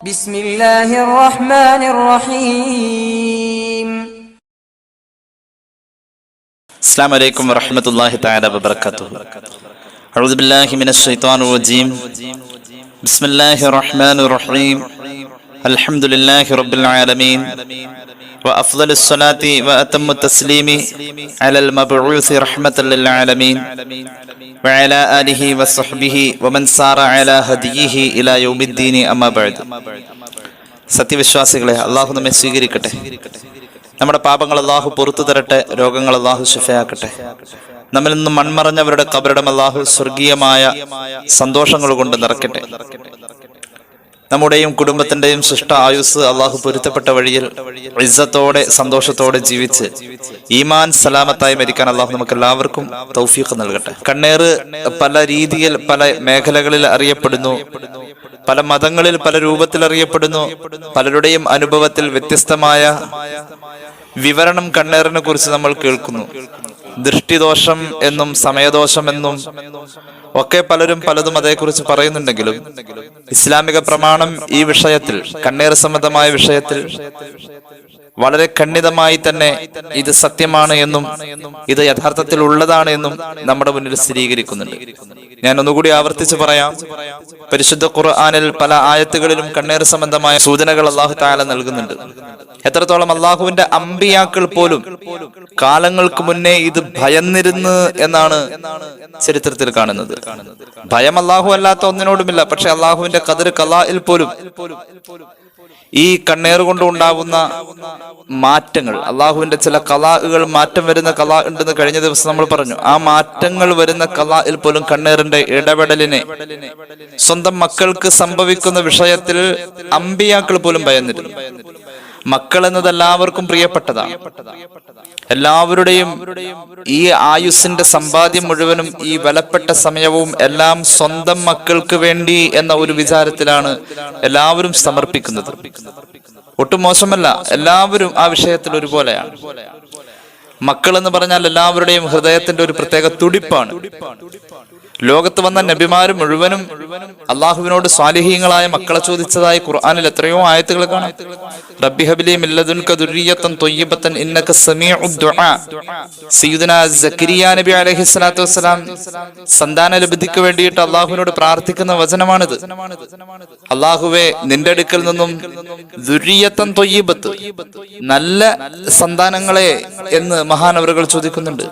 بسم الله الرحمن الرحيم. السلام عليكم ورحمة الله تعالى وبركاته. أعوذ بالله من الشيطان الرجيم. بسم الله الرحمن الرحيم. الحمد لله رب العالمين. وأفضل الصلاة وأتم التسليم على المبعوث رحمة للعالمين وعلى آله وصحبه ومن سار على هديه إلى يوم الدين أما بعد. സത്യവിശ്വാസികളെ, അള്ളാഹു നമ്മെ സ്വീകരിക്കട്ടെ. നമ്മുടെ പാപങ്ങൾ അള്ളാഹു പുറത്തു തരട്ടെ. രോഗങ്ങൾ അള്ളാഹു ശിഫയാക്കട്ടെ. നമ്മിൽ നിന്നും മൺമറഞ്ഞവരുടെ ഖബറിടം അള്ളാഹു സ്വർഗീയമായ സന്തോഷങ്ങൾ കൊണ്ട് നിറയ്ക്കട്ടെ. നമ്മുടെയും കുടുംബത്തിന്റെയും ശിഷ്ട ആയുസ് അള്ളാഹു പൊരുത്തപ്പെട്ട വഴിയിൽ ഇസ്സത്തോടെ സന്തോഷത്തോടെ ജീവിച്ച് ഈമാൻ സലാമത്തായി മരിക്കാൻ അള്ളാഹു നമുക്ക് എല്ലാവർക്കും തൗഫീഖ് നൽകട്ടെ. കണ്ണേറ് പല രീതിയിൽ പല മേഖലകളിൽ അറിയപ്പെടുന്നു, പല മതങ്ങളിൽ പല രൂപത്തിൽ അറിയപ്പെടുന്നു. പലരുടെയും അനുഭവത്തിൽ വ്യത്യസ്തമായ വിവരണം കണ്ണേറിനെ കുറിച്ച് നമ്മൾ കേൾക്കുന്നു. ദൃഷ്ടിദോഷം എന്നും സമയദോഷം എന്നും ഒക്കെ പലരും പലതും അതേക്കുറിച്ച് പറയുന്നുണ്ടെങ്കിലും ഇസ്ലാമിക പ്രമാണം ഈ വിഷയത്തിൽ, കണ്ണേറ് സംബന്ധമായ വിഷയത്തിൽ വളരെ ഖണ്ഡിതമായി തന്നെ ഇത് സത്യമാണ് എന്നും ഇത് യഥാർത്ഥത്തിൽ ഉള്ളതാണ് എന്നും നമ്മുടെ മുന്നിൽ സ്ഥിരീകരിക്കുന്നുണ്ട്. ഞാൻ ഒന്നുകൂടി ആവർത്തിച്ച് പറയാം. പരിശുദ്ധ ഖുർആനിൽ പല ആയത്തുകളിലും കണ്ണേറ് സംബന്ധമായ സൂചനകൾ അല്ലാഹു തആല നൽകുന്നുണ്ട്. എത്രത്തോളം അള്ളാഹുവിന്റെ അമ്പിയാക്കൾ പോലും കാലങ്ങൾക്ക് മുന്നേ ഇത് ഭയന്നിരുന്നു എന്നാണ് ചരിത്രത്തിൽ കാണുന്നത്. ഭയം അള്ളാഹു അല്ലാത്ത ഒന്നിനോടുമില്ല. പക്ഷെ അള്ളാഹുവിന്റെ ഖദർ ഖലാഇൽ പോലും ഈ കണ്ണേറ് കൊണ്ട് ഉണ്ടാകുന്ന മാറ്റങ്ങൾ, അള്ളാഹുവിന്റെ ചില ഖലാഉകൾ മാറ്റം വരുന്ന ഖലാ ഉണ്ടെന്ന് കഴിഞ്ഞ ദിവസം നമ്മൾ പറഞ്ഞു. ആ മാറ്റങ്ങൾ വരുന്ന ഖലാഇൽ പോലും കണ്ണേറിന്റെ ഇടപെടലിനെ സ്വന്തം മക്കൾക്ക് സംഭവിക്കുന്ന വിഷയത്തിൽ അമ്പിയാക്കൾ പോലും ഭയന്നിരുന്നു. മക്കൾ എന്നത് എല്ലാവർക്കും പ്രിയപ്പെട്ടതാണ്. എല്ലാവരുടെയും ഈ ആയുസ്സിന്റെ സമ്പാദ്യം മുഴുവനും ഈ വിലപ്പെട്ട സമയവും എല്ലാം സ്വന്തം മക്കൾക്ക് വേണ്ടി എന്ന ഒരു വിചാരത്തിലാണ് എല്ലാവരും സമർപ്പിക്കുന്നത്. ഒട്ടും മോശമല്ല, എല്ലാവരും ആ വിഷയത്തിൽ ഒരുപോലെയാണ്. മക്കൾ എന്ന് പറഞ്ഞാൽ എല്ലാവരുടെയും ഹൃദയത്തിന്റെ ഒരു പ്രത്യേക തുടിപ്പാണ്. ലോകത്ത് വന്ന നബിമാര് മുഴുവനും അള്ളാഹുവിനോട് സ്വാലിഹീങ്ങളായ മക്കളെ ചോദിച്ചതായി ഖുർആനിൽ എത്രയോ ആയത്തുകൾ കാണാം. റബ്ബി ഹബ്ലി മിൻ ലദുൻക ദുർരിയത്തൻ ത്വയ്യിബത്തൻ ഇന്നക സമീഉദ് ദുആ. സയ്യിദുനാ സക്കരിയ നബി അലൈഹിസ്സലാത്തു വസ്സലാം സന്താന ലബ്ധിക്ക് വേണ്ടിയിട്ട് അള്ളാഹുവിനോട് പ്രാർത്ഥിക്കുന്ന വചനമാണിത്. അള്ളാഹുവേ, നിന്റെ അടുക്കൽ നിന്നും ദുർരിയത്തൻ ത്വയ്യിബത്ത്, നല്ല സന്താനങ്ങളെ എന്ന് മഹാനവറുകൾ ചോദിക്കുന്നുണ്ട്.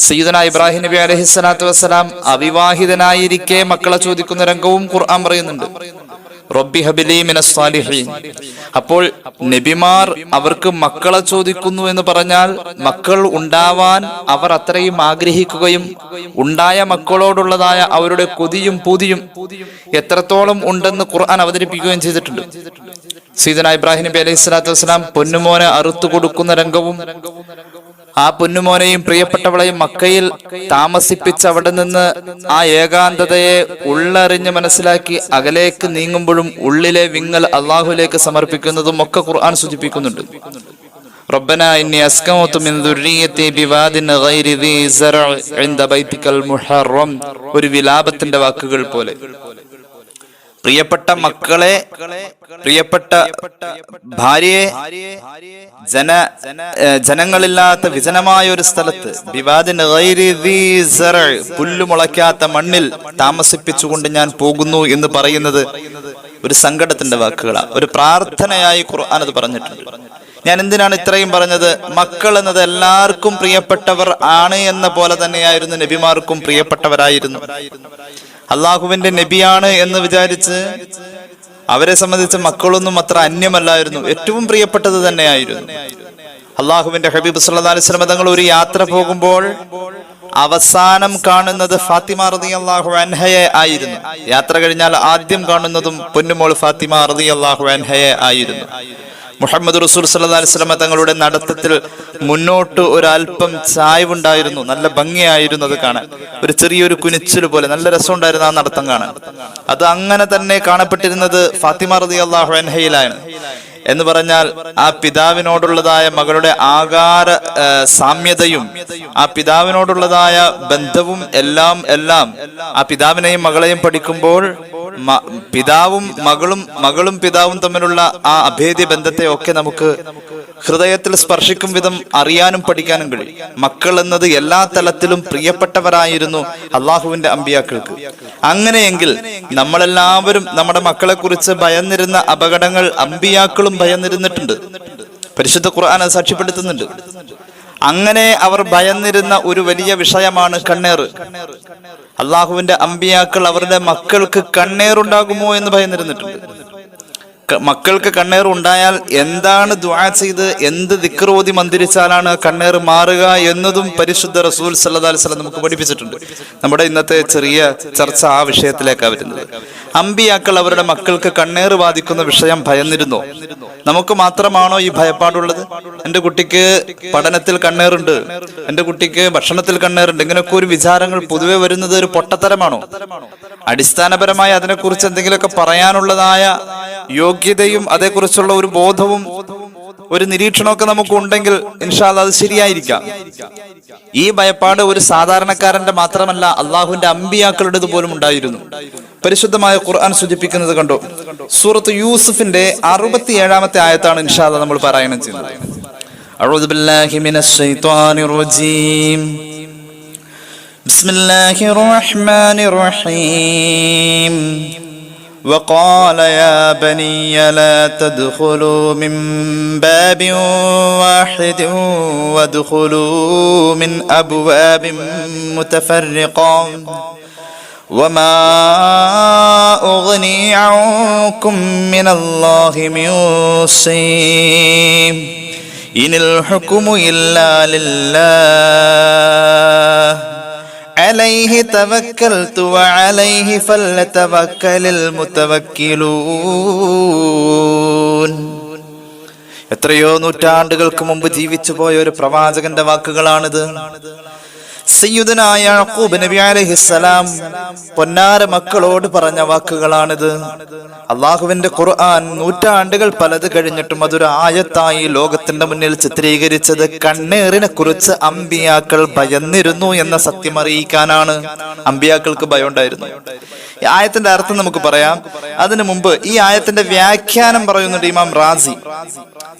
സയ്യിദുനാ ഇബ്രാഹിം നബി അലൈഹിസ്സലാത്തു വസ്സലാം അവിവാഹിതനായിരിക്കെ മക്കളെ ചോദിക്കുന്ന രംഗവും ഖുർആൻ പറയുന്നുണ്ട്. റബ്ബി ഹബ്ലി മിനസ് സാലിഹീൻ. അപ്പോൾ നബിമാർ അവർക്ക് മക്കളെ ചോദിക്കുന്നു എന്ന് പറഞ്ഞാൽ മക്കൾ ഉണ്ടാവാൻ അവർ അത്രയും ആഗ്രഹിക്കുകയും ഉണ്ടായ മക്കളോടുള്ളതായ അവരുടെ കൊതിയും പൂതിയും എത്രത്തോളം ഉണ്ടെന്ന് ഖുർആൻ അവതരിപ്പിക്കുകയും ചെയ്തിട്ടുണ്ട്. സയ്യിദുനാ ഇബ്രാഹിം നബി അലൈഹി സ്വലാത്തു വസ്സലാം പൊന്നുമോനെ അറുത്തു കൊടുക്കുന്ന രംഗവും ആ പൊന്നുമോനെയും പ്രിയപ്പെട്ടവളെയും മക്കയിൽ താമസിപ്പിച്ച് അവിടെ നിന്ന് ആ ഏകാന്തതയെ ഉള്ളറിഞ്ഞ് മനസ്സിലാക്കി അകലേക്ക് നീങ്ങുമ്പോഴും ഉള്ളിലെ വിങ്ങൽ അള്ളാഹുലേക്ക് സമർപ്പിക്കുന്നതും ഒക്കെ ഖുർആൻ സൂചിപ്പിക്കുന്നുണ്ട്. റബ്ബനാ ഇന്നി അസ്കമതു മിൻ ദുർരിയതി ബിവാദിൻ ഗൈരി ദീ സറഅ ഇൻദ ബൈതികൽ മുഹറം. ഒരു വിലാപത്തിന്റെ വാക്കുകൾ പോലെ പ്രിയപ്പെട്ട മക്കളെ, പ്രിയപ്പെട്ട ഭാര്യയെ ജനങ്ങളില്ലാത്ത വിജനമായ ഒരു സ്ഥലത്ത്, ബിവാദിൻ ഗൈരി ദീ സറഅ, പുല്ലുമുളയ്ക്കാത്ത മണ്ണിൽ താമസിപ്പിച്ചുകൊണ്ട് ഞാൻ പോകുന്നു എന്ന് പറയുന്നത് ഒരു സങ്കടത്തിന്റെ വാക്കുകളാണ്. ഒരു പ്രാർത്ഥനയായി ഖുർആൻ അത് പറഞ്ഞിട്ടുണ്ട്. ഞാൻ എന്തിനാണ് ഇത്രയും പറഞ്ഞത്? മക്കൾ എന്നത് എല്ലാവർക്കും പ്രിയപ്പെട്ടവർ ആണ് എന്ന പോലെ തന്നെയായിരുന്നു നബിമാർക്കും പ്രിയപ്പെട്ടവരായിരുന്നു. അള്ളാഹുവിന്റെ നബിയാണ് എന്ന് വിചാരിച്ച് അവരെ സംബന്ധിച്ച് മക്കളൊന്നും അത്ര അന്യമല്ലായിരുന്നു, ഏറ്റവും പ്രിയപ്പെട്ടത് തന്നെയായിരുന്നു. അള്ളാഹുവിന്റെ ഹബീബ് സല്ലല്ലാഹു അലൈഹി വസല്ലം തങ്ങൾ ഒരു യാത്ര പോകുമ്പോൾ അവസാനം കാണുന്നത് ഫാത്തിമ റളിയല്ലാഹു അൻഹയെ ആയിരുന്നു. യാത്ര കഴിഞ്ഞാൽ ആദ്യം കാണുന്നതും പൊന്നുമോൾ ഫാത്തിമ റളിയല്ലാഹു അൻഹയെ ആയിരുന്നു. മുഹമ്മദ് റസൂൽ സല്ലല്ലാഹു അലൈഹി വസല്ലം തങ്ങളുടെ നടത്തത്തിൽ മുന്നോട്ട് ഒരൽപ്പം ചായ്വുണ്ടായിരുന്നു. നല്ല ഭംഗിയായിരുന്നു അത് കാണാൻ. ഒരു ചെറിയൊരു കുനിച്ചിൽ പോലെ നല്ല രസമുണ്ടായിരുന്നു ആ നടത്തം കാണാൻ. അത് അങ്ങനെ തന്നെ കാണപ്പെട്ടിരുന്നത് ഫാത്തിമ റളിയല്ലാഹു അൻഹയിലാണ്. എന്ന് പറഞ്ഞാൽ ആ പിതാവിനോടുള്ളതായ മകളുടെ ആകാര സാമ്യതയും ആ പിതാവിനോടുള്ളതായ ബന്ധവും എല്ലാം ആ പിതാവിനെയും മകളെയും പഠിക്കുമ്പോൾ പിതാവും മകളും പിതാവും തമ്മിലുള്ള ആ അഭേദ്യ ബന്ധത്തെ ഒക്കെ നമുക്ക് ഹൃദയത്തിൽ സ്പർശിക്കും വിധം അറിയാനും പഠിക്കാനും കഴിയും. മക്കൾ എന്നത് എല്ലാ തലത്തിലും പ്രിയപ്പെട്ടവരായിരുന്നു അള്ളാഹുവിന്റെ അമ്പിയാക്കൾക്ക്. അങ്ങനെയെങ്കിൽ നമ്മളെല്ലാവരും നമ്മുടെ മക്കളെ കുറിച്ച് ഭയന്നിരുന്ന അപകടങ്ങൾ അമ്പിയാക്കളും ഭയന്നിരുന്നിട്ടുണ്ട്. പരിശുദ്ധ ഖുർആൻ അത് സാക്ഷ്യപ്പെടുത്തുന്നുണ്ട്. അങ്ങനെ അവർ ഭയന്നിരുന്ന ഒരു വലിയ വിഷയമാണ് കണ്ണേറ്. അള്ളാഹുവിന്റെ അമ്പിയാക്കൾ അവരുടെ മക്കൾക്ക് കണ്ണേറുണ്ടാകുമോ എന്ന് ഭയന്നിരുന്നിട്ടുണ്ട്. മക്കൾക്ക് കണ്ണേർ ഉണ്ടായാൽ എന്താണ് ദുആ ചെയ്ത് എന്ത് ദിക്ർ ഓതി മന്ത്രിച്ചാലാണ് കണ്ണേർ മാറുക എന്നതും പരിശുദ്ധ റസൂൽ സല്ലല്ലാഹു അലൈഹി വസല്ലം നമുക്ക് പഠിപ്പിച്ചിട്ടുണ്ട്. നമ്മുടെ ഇന്നത്തെ ചെറിയ ചർച്ച ആ വിഷയത്തിലേക്കാണ് വരുന്നത്. അമ്പിയാക്കൾ അവരുടെ മക്കൾക്ക് കണ്ണേർ ബാധിക്കുന്ന വിഷയം ഭയന്നിരുന്നോ? നമുക്ക് മാത്രമാണോ ഈ ഭയപ്പാടുള്ളത്? എൻ്റെ കുട്ടിക്ക് പഠനത്തിൽ കണ്ണേറുണ്ട്, എൻ്റെ കുട്ടിക്ക് ഭക്ഷണത്തിൽ കണ്ണേറുണ്ട്, ഇങ്ങനെയൊക്കെ ഒരു വിചാരങ്ങൾ പൊതുവെ വരുന്നത് ഒരു പൊട്ടത്തരമാണോ? അടിസ്ഥാനപരമായി അതിനെക്കുറിച്ച് എന്തെങ്കിലുമൊക്കെ പറയാനുള്ളതായ യോഗ്യതയും അതേക്കുറിച്ചുള്ള ഒരു ബോധവും ഒരു നിരീക്ഷണമൊക്കെ നമുക്ക് ഉണ്ടെങ്കിൽ ഇൻഷാ അല്ലാഹ് അത് ശരിയായിരിക്കാം. ഈ ഭയപ്പാട് ഒരു സാധാരണക്കാരന്റെ മാത്രമല്ല, അള്ളാഹുവിന്റെ അമ്പിയാക്കളുടേത് പോലും ഉണ്ടായിരുന്നു. പരിശുദ്ധമായ ഖുർആൻ സൂചിപ്പിക്കുന്നത് കണ്ടോ? സൂറത്ത് യൂസുഫിന്റെ 67-ാമത്തെ ആയത്താണ് ഇൻഷാ അല്ലാഹ് നമ്മൾ പാരായണം ചെയ്യുന്നത്. അഊദു ബില്ലാഹി മിനശ് ശൈത്വാനിർ റജീം. ബിസ്മില്ലാഹിർ റഹ്മാനിർ റഹീം. وقال يا بني لا تدخلوا من باب واحد وادخلوا من أبواب متفرقة وما أغني عنكم من الله من شيء إن الحكم إلا لله عليه توكلت وعليه فليتوكل المتوكلون. എത്രയോ നൂറ്റാണ്ടുകൾക്ക് മുമ്പ് ജീവിച്ചു പോയ ഒരു പ്രവാചകന്റെ വാക്കുകളാണിത്. സയ്യിദുനാ യാഖൂബ് നബി അലൈഹിസ്സലാം പൊന്നാര മക്കളോട് പറഞ്ഞ വാക്കുകളാണിത്. അള്ളാഹുവിന്റെ ഖുർആൻ നൂറ്റാണ്ടുകൾ പലത് കഴിഞ്ഞിട്ടും അതൊരു ആയത്തായി ലോകത്തിന്റെ മുന്നിൽ ചിത്രീകരിച്ചത് കണ്ണേറിനെ കുറിച്ച് അമ്പിയാക്കൾ ഭയന്നിരുന്നു എന്ന സത്യം അറിയിക്കാനാണ്. അമ്പിയാക്കൾക്ക് ഭയം ഉണ്ടായിരുന്നു. ഈ ആയത്തിന്റെ അർത്ഥം നമുക്ക് പറയാം. അതിനു മുമ്പ് ഈ ആയത്തിന്റെ വ്യാഖ്യാനം പറയുന്നുണ്ട് ഇമാം റാസി.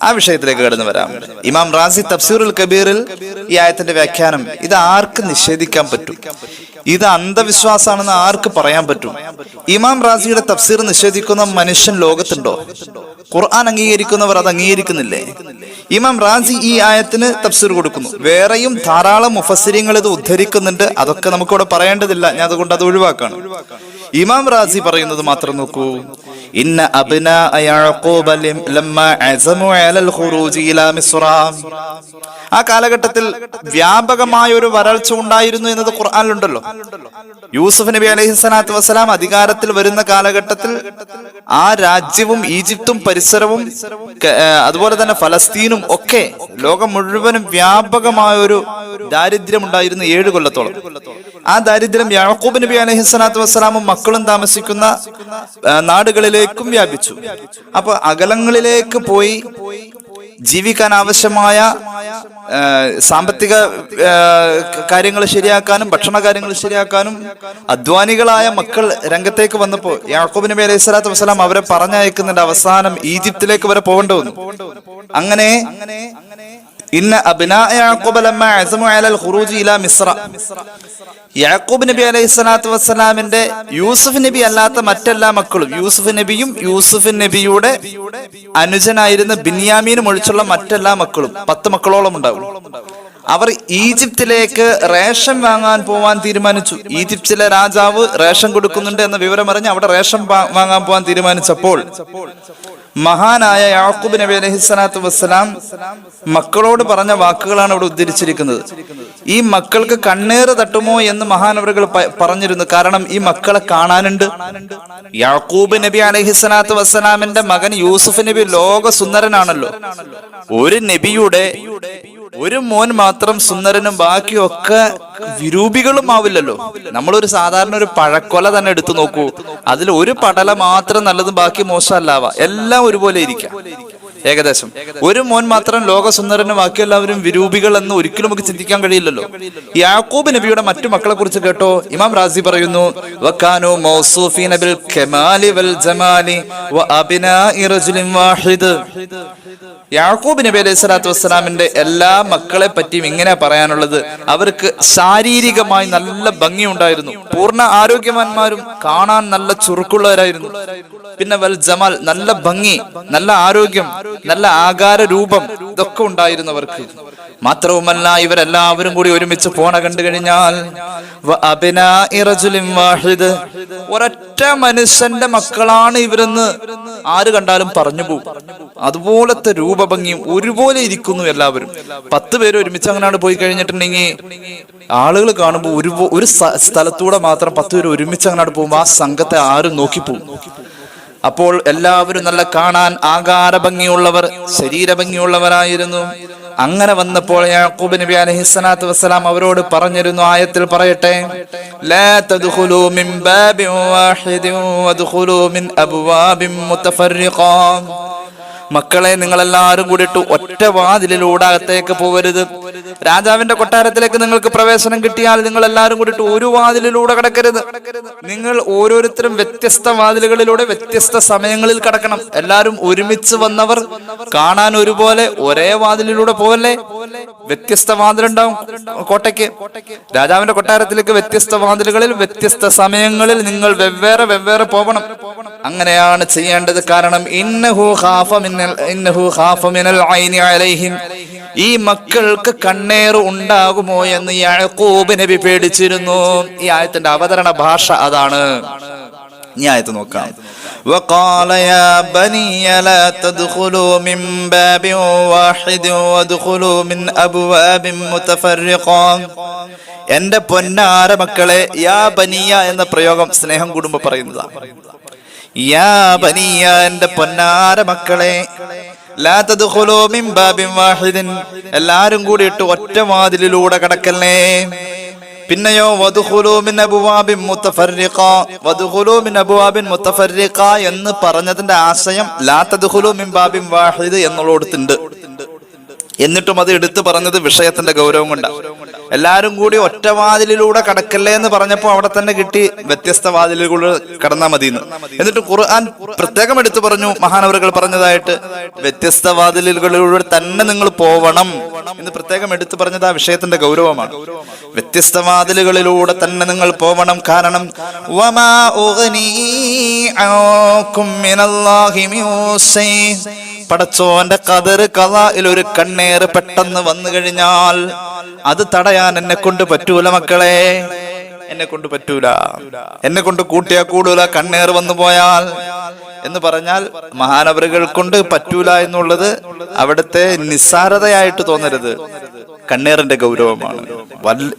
ആ വിഷയത്തിലേക്ക് കടന്നു വരാം. ഇമാം റാസി തഫ്സീറുൽ കബീറിൽ ഈ ആയത്തിന്റെ വ്യാഖ്യാനം, ഇത് ആർക്ക് നിഷേധിക്കാൻ പറ്റും? ഇത് അന്ധവിശ്വാസമാണെന്ന് ആർക്ക് പറയാൻ പറ്റും? ഇമാം റാസിയുടെ തഫ്സീർ നിഷേധിക്കുന്ന മനുഷ്യൻ ലോകത്തുണ്ടോ? ഖുർആൻ അംഗീകരിക്കുന്നവർ അത് അംഗീകരിക്കുന്നില്ലേ? ഇമാം റാസി ഈ ആയത്തിന് തഫ്സീർ കൊടുക്കുന്നു. വേറെയും ധാരാളം മുഫസ്സിരീങ്ങൾ ഇത് ഉദ്ധരിക്കുന്നുണ്ട്. അതൊക്കെ നമുക്കിവിടെ പറയേണ്ടതില്ല, ഞാൻ അതുകൊണ്ട് അത് ഒഴിവാക്കാണ്. ഇമാം റാസി പറയുന്നത് മാത്രം നോക്കൂ. ഇന്ന അബ്നാ യഅഖൂബ ലമ്മാ അസമു അലൽ ഖുറൂജി ഇലാ മിസ്റ. ആ കാലഘട്ടത്തിൽ വ്യാപകമായ ഒരു വരൾച്ച ഉണ്ടായിരുന്നു എന്നത് ഖുർആനിലുണ്ടല്ലോ. യൂസുഫ് നബി അലൈഹിസ്സലാത്തു വസ്സലാം അധികാരത്തിൽ വരുന്ന കാലഘട്ടത്തിൽ ആ രാജ്യവും ഈജിപ്തും പരിസരവും അതുപോലെ തന്നെ ഫലസ്തീനും ഒക്കെ ലോകം മുഴുവനും വ്യാപകമായ ഒരു ദാരിദ്ര്യം ഉണ്ടായിരുന്നു 7 കൊല്ലത്തോളം. ആ ദാരിദ്ര്യം യാഖൂബ് നബി അലൈഹിസ്സലാത്തു വസ്സലാമും മക്കളും താമസിക്കുന്ന നാടുകളിലേക്കും വ്യാപിച്ചു. അപ്പൊ അകലങ്ങളിലേക്ക് പോയി ജീവിക്കാൻ ആവശ്യമായ സാമ്പത്തിക കാര്യങ്ങൾ ശരിയാക്കാനും ഭക്ഷണ കാര്യങ്ങൾ ശരിയാക്കാനും അധ്വാനികളായ മക്കൾ രംഗത്തേക്ക് വന്നപ്പോൾ യാഖൂബ് നബി അലൈഹി സ്വലാത്തു വസ്സലാം അവരെ പറഞ്ഞയക്കുന്നുണ്ട്. അവസാനം ഈജിപ്തിലേക്ക് വരെ പോകേണ്ടി വന്നു. അങ്ങനെ ഇന്ന അബ്നാ യാഖൂബ ലമ്മാ അസമു അലൽ ഖുറൂജി ഇലാ മിസ്റ. യാഖൂബ് നബി അലൈഹി സ്വലാത്തു വസ്സലാമിന്റെ യൂസുഫ് നബി അല്ലാത്ത മറ്റെല്ലാ മക്കളും, യൂസുഫ് നബിയും യൂസുഫ് നബിയുടെ അനുജനായിരുന്ന ബിന്യാമീനും ഒഴിച്ചുള്ള മറ്റെല്ലാ മക്കളും 10 മക്കളോളം ഉണ്ടാവും. അവർ ഈജിപ്തിലേക്ക് റേഷൻ വാങ്ങാൻ പോവാൻ തീരുമാനിച്ചു. ഈജിപ്തിലെ രാജാവ് റേഷൻ കൊടുക്കുന്നുണ്ട് എന്ന വിവരം അറിഞ്ഞ് അവിടെ റേഷൻ വാങ്ങാൻ പോവാൻ തീരുമാനിച്ചപ്പോൾ മഹാനായ യാഖൂബ് നബി അലൈഹിസ്സലാത്തു വസ്സലാം മക്കളോട് പറഞ്ഞ വാക്കുകളാണ് ഇവിടെ ഉദ്ധരിച്ചിരിക്കുന്നത്. ഈ മക്കൾക്ക് കണ്ണേറ് തട്ടുമോ എന്ന് മഹാനവറുകൾ പറഞ്ഞിരുന്നു. കാരണം ഈ മക്കളെ കാണാനുണ്ട്. യാഖൂബ് നബി അലൈഹിസ്സലാത്തു വസ്സലാമിന്റെ മകൻ യൂസുഫ് നബി ലോക സുന്ദരനാണല്ലോ. ഒരു നബിയുടെ ഒരു മോൻ മാത്രം സുന്ദരനും ബാക്കിയൊക്കെ വിരൂപികളും ആവില്ലല്ലോ. നമ്മളൊരു സാധാരണ ഒരു പഴക്കൊല തന്നെ എടുത്തു നോക്കൂ. അതിൽ ഒരു പടല മാത്രം നല്ലതും ബാക്കി മോശമല്ലാവാ. എല്ലാം ഒരുപോലെ ഇരിക്കാം. ഏകദേശം ഒരു മോൻ മാത്രം ലോകസുന്ദരനും ബാക്കി എല്ലാവരും വിരൂപികൾ എന്ന് ഒരിക്കലും നമുക്ക് ചിന്തിക്കാൻ കഴിയില്ലല്ലോ. യാക്കൂബ് നബിയുടെ മറ്റു മക്കളെ കുറിച്ച് കേട്ടോ, ഇമാം റാസി പറയുന്നു, വകാനു മൗസൂഫീന ബിൽ കമാലി വൽ ജമാലി വഅബ്നാഇ റജുലിൻ വാഹിദ്. യാക്കൂബ് നബി അലൈഹി സ്വലാത്തു വസ്സലാമിന്റെ എല്ലാ മക്കളെ പറ്റിയും ഇങ്ങനെ പറയാനുള്ളത്, അവർക്ക് ശാരീരികമായി നല്ല ഭംഗിയുണ്ടായിരുന്നു, പൂർണ്ണ ആരോഗ്യവാന്മാരും കാണാൻ നല്ല ചുറുക്കുള്ളവരായിരുന്നു. പിന്നെ വൽ ജമാൽ, നല്ല ഭംഗി, നല്ല ആരോഗ്യം, നല്ല ആകാര രൂപം, ഇതൊക്കെ ഉണ്ടായിരുന്നു അവർക്ക്. മാത്രവുമല്ല ഇവരെല്ലാവരും കൂടി ഒരുമിച്ച് പോണ കണ്ടു കഴിഞ്ഞാൽ ഒരൊറ്റ മനുഷ്യന്റെ മക്കളാണ് ഇവരെന്ന് ആര് കണ്ടാലും പറഞ്ഞു പോകും. അതുപോലത്തെ രൂപഭംഗിയും ഒരുപോലെ ഇരിക്കുന്നു എല്ലാവരും. 10 പേര് ഒരുമിച്ച് അങ്ങനെയാണ് പോയി കഴിഞ്ഞിട്ടുണ്ടെങ്കിൽ ആളുകൾ കാണുമ്പോൾ ഒരു സ്ഥലത്തൂടെ മാത്രം 10 പേര് ഒരുമിച്ച് അങ്ങനെയാണ് പോകുമ്പോൾ ആ സംഘത്തെ ആരും നോക്കിപ്പോവും. അപ്പോൾ എല്ലാവരും നല്ല കാണാൻ ആകാര ഭംഗിയുള്ളവർ, ശരീര ഭംഗിയുള്ളവരായിരുന്നു. അങ്ങനെ വന്നപ്പോൾ യാക്കൂബ് നബി അലൈഹിസ്സലാത്തു വസ്സലാം അവരോട് പറഞ്ഞിരുന്നു, ആയത്തിൽ പറയട്ടെ, ലാ തദ്ഖുലൂ മിൻ ബാബിൻ വാഹിദിൻ വദ്ഖുലൂ മിൻ അബ്വാബിൻ മുതഫർരിഖാ. മക്കളെ, നിങ്ങളെല്ലാവരും കൂടിയിട്ട് ഒറ്റ വാതിലിലൂടെ അകത്തേക്ക് പോവരുത്. രാജാവിന്റെ കൊട്ടാരത്തിലേക്ക് നിങ്ങൾക്ക് പ്രവേശനം കിട്ടിയാൽ നിങ്ങൾ എല്ലാവരും കൂടിയിട്ട് ഒരു വാതിലിലൂടെ കടക്കരുത്. നിങ്ങൾ ഓരോരുത്തരും വ്യത്യസ്ത വാതിലുകളിലൂടെ വ്യത്യസ്ത സമയങ്ങളിൽ കടക്കണം. എല്ലാവരും ഒരുമിച്ച് വന്നവർ കാണാൻ ഒരുപോലെ ഒരേ വാതിലിലൂടെ പോവല്ലേ. വ്യത്യസ്ത വാതിലുണ്ടാവും കോട്ടയ്ക്ക്. രാജാവിന്റെ കൊട്ടാരത്തിലേക്ക് വ്യത്യസ്ത വാതിലുകളിൽ വ്യത്യസ്ത സമയങ്ങളിൽ നിങ്ങൾ വെവ്വേറെ പോകണം. അങ്ങനെയാണ് ചെയ്യേണ്ടത്. കാരണം ഈ മക്കൾക്ക് കണ്ണേറ് ഉണ്ടാകുമോ എന്ന് യാക്കൂബ് നബി പേടിച്ചിരുന്നു. ഈ ആയത്തിന്റെ അവതരണ ഭാഷ അതാണ്. ഈ ആയത്ത് നോക്കാം. وقال يا بني لا تدخلوا من باب واحد وادخلوا من أبواب متفرقة. എന്റെ പൊന്നാര മക്കളെ, യാ ബനിയ എന്ന പ്രയോഗം സ്നേഹം കൂടുമ്പോ പറയുന്നതാണ്. യാ ബനിയ, എന്റെ പൊന്നാര മക്കളെ, ലാ തദ്ഖുലൂ മിൻ ബാബിൻ വാഹിദിൻ, എല്ലാരും കൂടിയിട്ട് ഒറ്റ വാതിലിലൂടെ കടക്കല്ലേ. പിന്നെയോ വദ്ഖുലൂ മിൻ അബ്വാബിൻ മുതഫർരിഖ. വദ്ഖുലൂ മിൻ അബ്വാബിൻ മുതഫർരിഖ എന്ന് പറഞ്ഞതിന്റെ ആശയം ലാ തദ്ഖുലൂ മിൻ ബാബിൻ വാഹിദ് എന്നുള്ളടത്തുണ്ട്. എന്നിട്ടും അത് എടുത്തു പറഞ്ഞത് വിഷയത്തിന്റെ ഗൗരവം കൊണ്ടാണ്. എല്ലാരും കൂടി ഒറ്റ വാതിലിലൂടെ കടക്കല്ലേ എന്ന് പറഞ്ഞപ്പോ അവിടെ തന്നെ കിട്ടി വ്യത്യസ്ത വാതിലുകളിലൂടെ കടന്നാൽ മതി എന്ന്. എന്നിട്ട് ഖുർആൻ പ്രത്യേകം എടുത്തു പറഞ്ഞു, മഹാനവറുകൾ പറഞ്ഞതായിട്ട്, വ്യത്യസ്ത വാതിലുകളിലൂടെ തന്നെ നിങ്ങൾ പോവണം എന്ന് പ്രത്യേകം എടുത്തു പറഞ്ഞത് ആ വിഷയത്തിന്റെ ഗൗരവമാണ്. വ്യത്യസ്ത വാതിലുകളിലൂടെ തന്നെ നിങ്ങൾ പോവണം. കാരണം വമാ ഉഗ്നി അൻകും മിനല്ലാഹി മിൻ ശൈ, പടച്ചോന്റെ ഖദർ ഖളായിൽ ഒരു കണ്ണേറ് പെട്ടെന്ന് വന്നു കഴിഞ്ഞാൽ അത് തടയാൻ എന്നെ കൊണ്ട് പറ്റൂല മക്കളെ, എന്നെ കൊണ്ട് പറ്റൂല, എന്നെ കൊണ്ട് കൂട്ടിയാ കൂടൂല കണ്ണേറ് വന്നു പോയാൽ എന്ന് പറഞ്ഞാൽ മഹാനവറുകൾ കൊണ്ട് പറ്റൂല എന്നുള്ളത് അവിടുത്തെ നിസ്സാരതയായിട്ട് തോന്നരുത്. കണ്ണേറിന്റെ ഗൗരവമാണ്.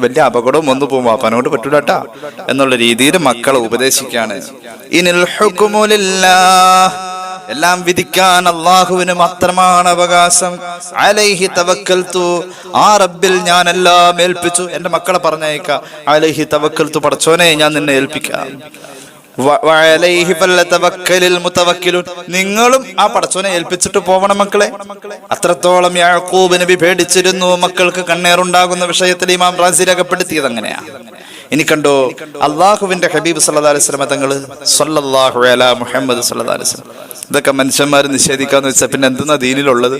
വലിയ അപകടവും വന്നു പോകുമ്പോ അപ്പനോട് പറ്റൂലട്ടാ എന്നുള്ള രീതിയിൽ മക്കളെ ഉപദേശിക്കാണ്. ഇനിൽ ഹുക്മു ലില്ലാഹ്, എല്ലാം വിധിക്കാൻ അള്ളാഹുവിന് മാത്രമാണ് അവകാശം. അലൈഹി തവക്കൽതു, ആ റബ്ബിൽ ഞാൻ എല്ലാം ഏൽപ്പിച്ചു. എന്റെ മക്കളെ പറഞ്ഞേക്കാം, അലൈഹി തവക്കൽതു, പടച്ചോനെ ഞാൻ നിന്നെ ഏൽപ്പിക്കാം. വഅലൈഹി ഫലതവക്കലിൽ മുതവക്കിലുൻ, നിങ്ങളും ആ പടച്ചോനെ ഏൽപ്പിച്ചിട്ട് പോവണം മക്കളെ. അത്രത്തോളം യാക്കൂബ് നബി പേടിച്ചിരുന്നു മക്കൾക്ക് കണ്ണേറുണ്ടാകുന്ന വിഷയത്തിൽ. ഇമാം റാസി രേഖപ്പെടുത്തിയത് അങ്ങനെയാ. ഇനി കണ്ടോ, അള്ളാഹുവിന്റെ ഹബീബ് സല്ലല്ലാഹു അലൈഹി വസല്ലം തങ്ങൾ സല്ലല്ലാഹു അലാ മുഹമ്മദ് സല്ലല്ലാഹു അലൈഹി വസല്ലം. ഇതൊക്കെ മനുഷ്യന്മാർ നിഷേധിക്കാന്ന് വെച്ചാൽ പിന്നെ എന്തെന്നാ ദീനിലുള്ളത്?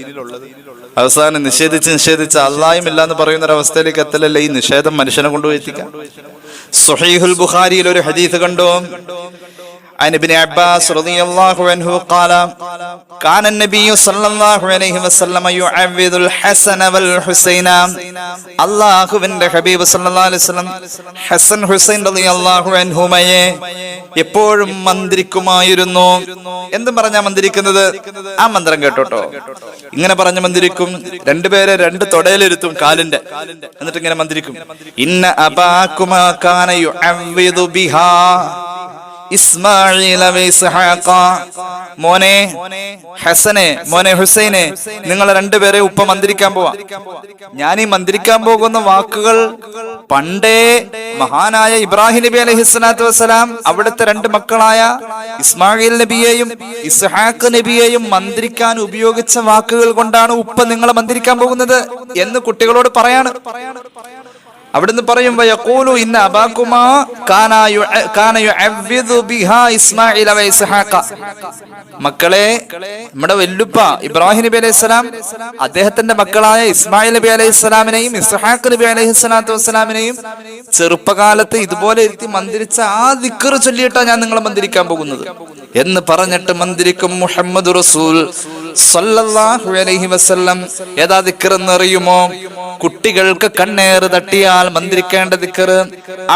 അവസാനം നിഷേധിച്ച് അള്ളാഹും ഇല്ല എന്ന് പറയുന്ന ഒരു അവസ്ഥയിലേക്ക് എത്തലല്ലേ ഈ നിഷേധം മനുഷ്യനെ കൊണ്ടുപോയി എത്തിക്കാം. സ്വഹീഹുൽ ബുഖാരിയിൽ ഒരു ഹദീസ് കണ്ടോ, عن ابن عباس رضي الله عنه قال كان النبي صلى الله عليه وسلم يعوذ الحسن والحسين. അല്ലാഹുവിന്റെ ഹബീബ് സല്ലല്ലാഹു അലൈഹി വസല്ലം ഹസൻ ഹുസൈൻ റളിയല്ലാഹു അൻഹുമയെ എപ്പോഴും മന്ത്രിക്കുമായിരുന്നു. എന്തും പറഞ്ഞാ മന്ത്രിക്കുന്നത്? ആ മന്ത്രം കേട്ടോട്ടോ. ഇങ്ങനെ പറഞ്ഞ് മന്ത്രിക്കും. രണ്ടുപേരെ രണ്ട് തൊടയിലിരുത്തും കാലിന്റെ, എന്നിട്ട് ഇങ്ങനെ മന്ത്രിക്കും. ഇന്ന അബാകുമാ കാന യുഅവ്വിദു ബിഹാ, ഇസ്മാഈല വ ഇസ്ഹാഖ, മോനെ ഹസനെ, മോനെ ഹുസൈനെ, നിങ്ങൾ രണ്ടുപേരെ ഉപ്പ മന്ത്രിക്കാൻ പോവാ. ഞാൻ ഈ മന്ത്രിക്കാൻ പോകുന്ന വാക്കുകൾ പണ്ടേ മഹാനായ ഇബ്രാഹിം നബി അലൈഹിസ്സലാത്തു വസ്സലാം അവിടുത്തെ രണ്ട് മക്കളായ ഇസ്മായിൽ നബിയെയും ഇസ്ഹാഖ് നബിയെയും മന്ത്രിക്കാൻ ഉപയോഗിച്ച വാക്കുകൾ കൊണ്ടാണ് ഉപ്പ നിങ്ങളെ മന്ത്രിക്കാൻ പോകുന്നത് എന്ന് കുട്ടികളോട് പറയാണ്. അവിടുന്ന് പറയും വയഖൂലു ഇന്ന അബാകുമാ കാന യുഅവ്വിദു ബിഹാ ഇസ്മാഈല വ ഇസ്ഹാഖ. മക്കളെ, നമ്മുടെ വല്ലുപ്പ ഇബ്രാഹിം നബി അലൈഹിസ്സലാം അദ്ദേഹത്തിന്റെ മക്കളായ ഇസ്മായിൽ നബി അലൈഹിസ്സലാമിനെയും ഇസ്ഹാഖ് നബി അലൈഹിസ്സലാത്തു വസ്സലാമിനെയും ചെറുപ്പകാലത്ത് ഇതുപോലെ ഇരുത്തി മന്ത്രിച്ച ആ ദിക്ർ ചൊല്ലിയിട്ടാണ് ഞാൻ നിങ്ങളെ മന്ത്രിക്കാൻ പോകുന്നത് എന്ന് പറഞ്ഞിട്ട് മന്ത്രിക്കും മുഹമ്മദ് റസൂൽ സല്ലല്ലാഹു അലൈഹി വസല്ലം. ഏതാ ദിക്ർ എന്നറിയുമോ? കുട്ടികൾക്ക് കണ്ണേറ് തട്ടിയാൽ മന്ത്രിക്കേണ്ട ദിക്ർ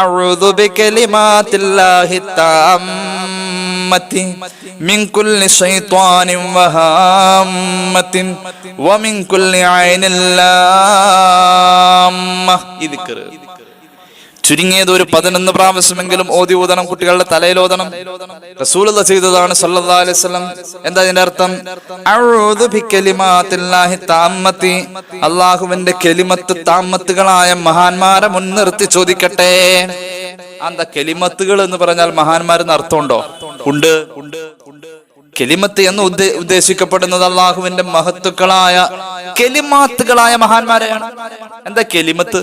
അഊദു ബികലിമാത്തില്ലാഹി താമ്മത്തി മിൻ കുല്ലി ശൈത്വാനിൻ വഹാമ്മത്തിൻ വമിൻ കുല്ലി ഐനിൻ ലാമ്മ. ഈ ദിക്ർ ചുരുങ്ങിയത് ഒരു 11 പ്രാവശ്യമെങ്കിലും ഓതി ഓതണം, കുട്ടികളുടെ തലയിൽ ഓതണം. റസൂലുള്ളാഹി ചെയ്തതാണ് സല്ലല്ലാഹു അലൈഹി വസല്ലം. എന്താ ഇതിന്റെ അർത്ഥം? അഊദു ബികലിമാത്തില്ലാഹി താമ്മത്തി, അല്ലാഹുവിന്റെ കലിമത്ത് താമ്മത്തുകളായ മഹാന്മാരെ മുൻനിർത്തി ചോദിക്കട്ടെ. എന്താ കലിമത്തുകൾ എന്ന് പറഞ്ഞാൽ മഹാന്മാരെന്ന് അർത്ഥമുണ്ടോ? ഉണ്ട്. കെലിമത്ത് എന്ന് ഉദ്ദേശിക്കപ്പെടുന്നത് അള്ളാഹുവിന്റെ മഹത്തുക്കളായ കെലിമാത്തുകളായ മഹാന്മാരെയാണ്. എന്താ കെലിമത്ത്?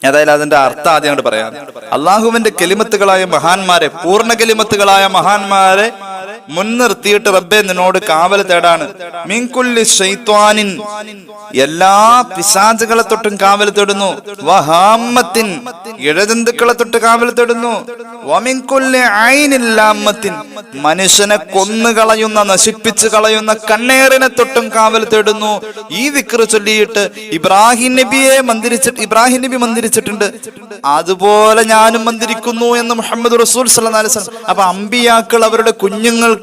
ഏതായാലും അതിന്റെ അർത്ഥം ആദ്യം അങ്ങോട്ട് പറയാം. അള്ളാഹുവിന്റെ കെലിമത്തുകളായ മഹാന്മാരെ, പൂർണ്ണ കെലിമത്തുകളായ മഹാന്മാരെ മുൻനിർത്തിയിട്ട് റബ്ബേ നിന്നോട് കാവൽ തേടാണ്. മിൻ കുല്ലി ശൈത്വാനിൻ, എല്ലാ പിശാചുകളെ തൊട്ടും കാവൽ തേടുന്നു. വഹാമ്മത്തിൻ, ഇഴജന്തുക്കളെ തൊട്ട് കാവൽ തേടുന്നു. വമിൻ കുല്ലി ഐനിൻ ലാമ്മത്തിൻ, മനുഷ്യനെ കൊന്നുകളയുന്ന, നശിപ്പിച്ചു കളയുന്ന കണ്ണേറിനെ തൊട്ടും കാവൽ തേടുന്നു. ഈ ദിക്ർ ചൊല്ലിയിട്ട് ഇബ്രാഹിം നബിയെ മന്ദിരിച്ചിട്ടുണ്ട്, അതുപോലെ ഞാനും മന്ദിരിക്കുന്നു എന്ന് മുഹമ്മദ് റസൂൽ സല്ലല്ലാഹു അലൈഹി വസല്ലം. അപ്പൊ അമ്പിയാക്കൾ അവരുടെ കുഞ്ഞുങ്ങൾക്ക്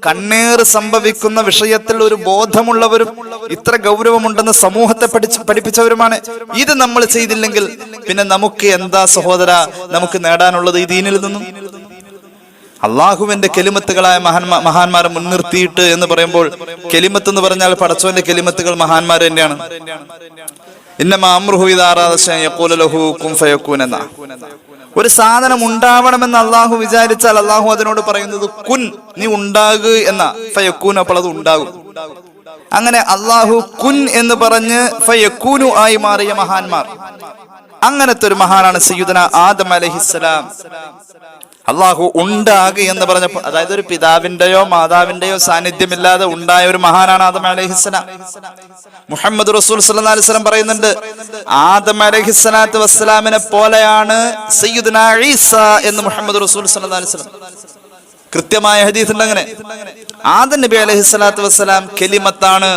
കണ്ണേറ് സംഭവിക്കുന്ന വിഷയത്തിൽ ഒരു ബോധമുള്ളവരും ഇത്ര ഗൗരവമുണ്ടെന്ന് സമൂഹത്തെ പഠിപ്പിച്ചവരുമാണ്. ഇത് നമ്മൾ ചെയ്തില്ലെങ്കിൽ പിന്നെ നമുക്ക് എന്താ സഹോദര നമുക്ക് നേടാനുള്ളത് ഈ ദീനിൽ നിന്നും? അള്ളാഹുവിന്റെ കെലിമത്തുകളായ മഹാന്മാരെ മുൻനിർത്തിയിട്ട് എന്ന് പറയുമ്പോൾ, കെലിമത്ത് എന്ന് പറഞ്ഞാൽ പടച്ചോന്റെ കെലിമത്തുകൾ മഹാന്മാർ തന്നെയാണ്. ഇന്നമാ അംറുഹു ഇദാ അറാദ ശൈഅൻ യഖൂലു ലഹു കുൻ ഫയകൂൻ എന്ന. ഒരു സാധനം ഉണ്ടാവണമെന്ന് അള്ളാഹു വിചാരിച്ചാൽ അള്ളാഹു അതിനോട് പറയുന്നത് കുൻ, നീ ഉണ്ടാകു എന്ന. ഫയകൂൻ, അപ്പോൾ അത് ഉണ്ടാകും. അങ്ങനെ അള്ളാഹു കുൻ എന്ന് പറഞ്ഞ് ഫയകൂനു ആയി മാറിയ മഹാന്മാർ. അങ്ങനത്തെ ഒരു മഹാനാണ് സയ്യിദുനാ ആദം അലൈഹിസ്സലാം. അള്ളാഹു ഉണ്ടാകു എന്ന് പറഞ്ഞപ്പോൾ, അതായത് ഒരു പിതാവിന്റെയോ മാതാവിന്റെയോ സാന്നിധ്യമില്ലാതെ ഉണ്ടായ ഒരു മഹാനാണ് ആദം അലൈഹിസ്സലാം. മുഹമ്മദ് റസൂൽ സല്ലല്ലാഹു അലൈഹി വസല്ലം പറയുന്നുണ്ട്, ആദം അലൈഹിസ്സലാത്തു വസ്സലാമിനെ പോലെയാണ് സയ്യിദുനാ ഈസ എന്ന് മുഹമ്മദ് റസൂൽ സല്ലല്ലാഹു അലൈഹി വസല്ലം. കൃത്യമായ ഹദീസ് ഉണ്ട് അങ്ങനെ. ആദം നബി അലൈഹിസ്സലാത്തു വസ്സലാം കെലിമത്താണ്.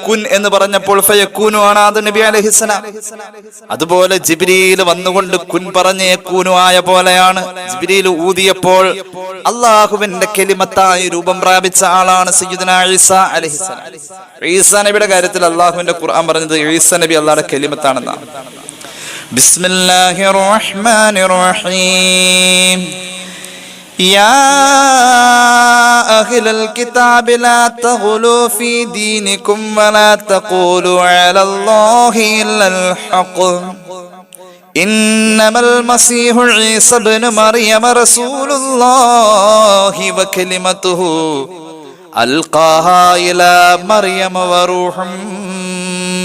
കുൻ എന്ന് പറഞ്ഞപ്പോൾ ഫയകൂനു ആണ് ആദം നബി അലൈഹിസ്സലാം. അതുപോലെ ജിബ്രീൽ വന്നുകൊണ്ട് കുൻ പറഞ്ഞ യകൂനു ആയ പോലെയാണ്. ജിബ്രീൽ ഊതിയപ്പോൾ അള്ളാഹുവിന്റെ കെലിമത്തായി രൂപം പ്രാപിച്ച ആളാണ് സയ്യിദുനാ ഈസ അലൈഹിസ്സലാം. ഈസ നബിയുടെ കാര്യത്തിൽ അള്ളാഹുവിന്റെ ഖുർആൻ പറഞ്ഞത് ഈസ നബി അള്ളാഹുടെ കെലിമത്താണെന്നാണ്. ബിസ്മില്ലാഹിർ റഹ്മാനിർ റഹീം. يا أهل الكتاب لا تغلوا في دينكم ولا تقولوا على الله إلا الحق إنما المسيح عيسى ابن مريم رسول الله وكلمته ألقاها إلى مريم وروح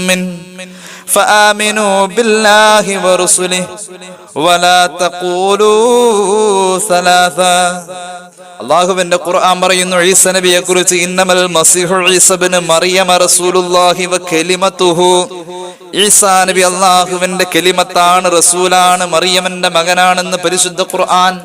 منه فآمنوا بالله ورسله ولا تقولوا ثلاثا. അള്ളാഹുവിന്റെ ഖുർആൻ പറയുന്നു ഈസ നബിയെ കുറിച്ച്, ഇന്നമൽ മസീഹു ഈസ ഇബ്നു മറിയം റസൂലുള്ളാഹി വ കലിമതുഹു. ഈസാ നബി അള്ളാഹുവിന്റെ കലിമത്താണ്, റസൂലാണ്, മറിയമിന്റെ മകനാണെന്ന് പരിശുദ്ധ ഖുർആൻ.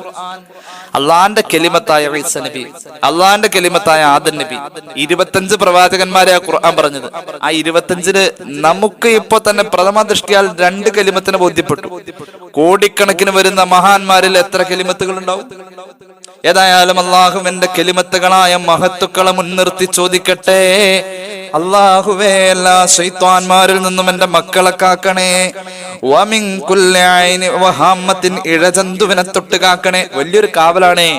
അള്ളാന്റെ കലിമത്തായ ഈസ നബി, അള്ളാന്റെ കലിമത്തായ ആദം നബി, 25 പ്രവാചകന്മാരെ ആ ഖുർആൻ പറഞ്ഞത്. ആ 25-ല് നമുക്ക് ഇപ്പൊ തന്നെ പ്രഥമ ദൃഷ്ടിയാൽ 2 കലിമത്തിനെ ബോധ്യപ്പെട്ടു. കോടിക്കണക്കിന് വരുന്ന മഹാന്മാരിൽ എത്ര കലിമത്തുകൾ ഉണ്ടാവും? ഏതായാലും അള്ളാഹുവിന്റെ കലിമത്തുകളായ മഹത്തുക്കളെ മുൻനിർത്തി ചോദിക്കട്ടെ, അല്ലാഹുവേ എല്ലാ ശൈത്വാന്മാരിൽ നിന്നും എന്റെ മക്കളെ കാക്കണേ. വമിൻ കുല്ലി ഐനി വഹമ്മത്തിൻ, ഇഴജന്തുവിനെ തൊട്ട് കാക്കണേ. വലിയൊരു കാവലാണേ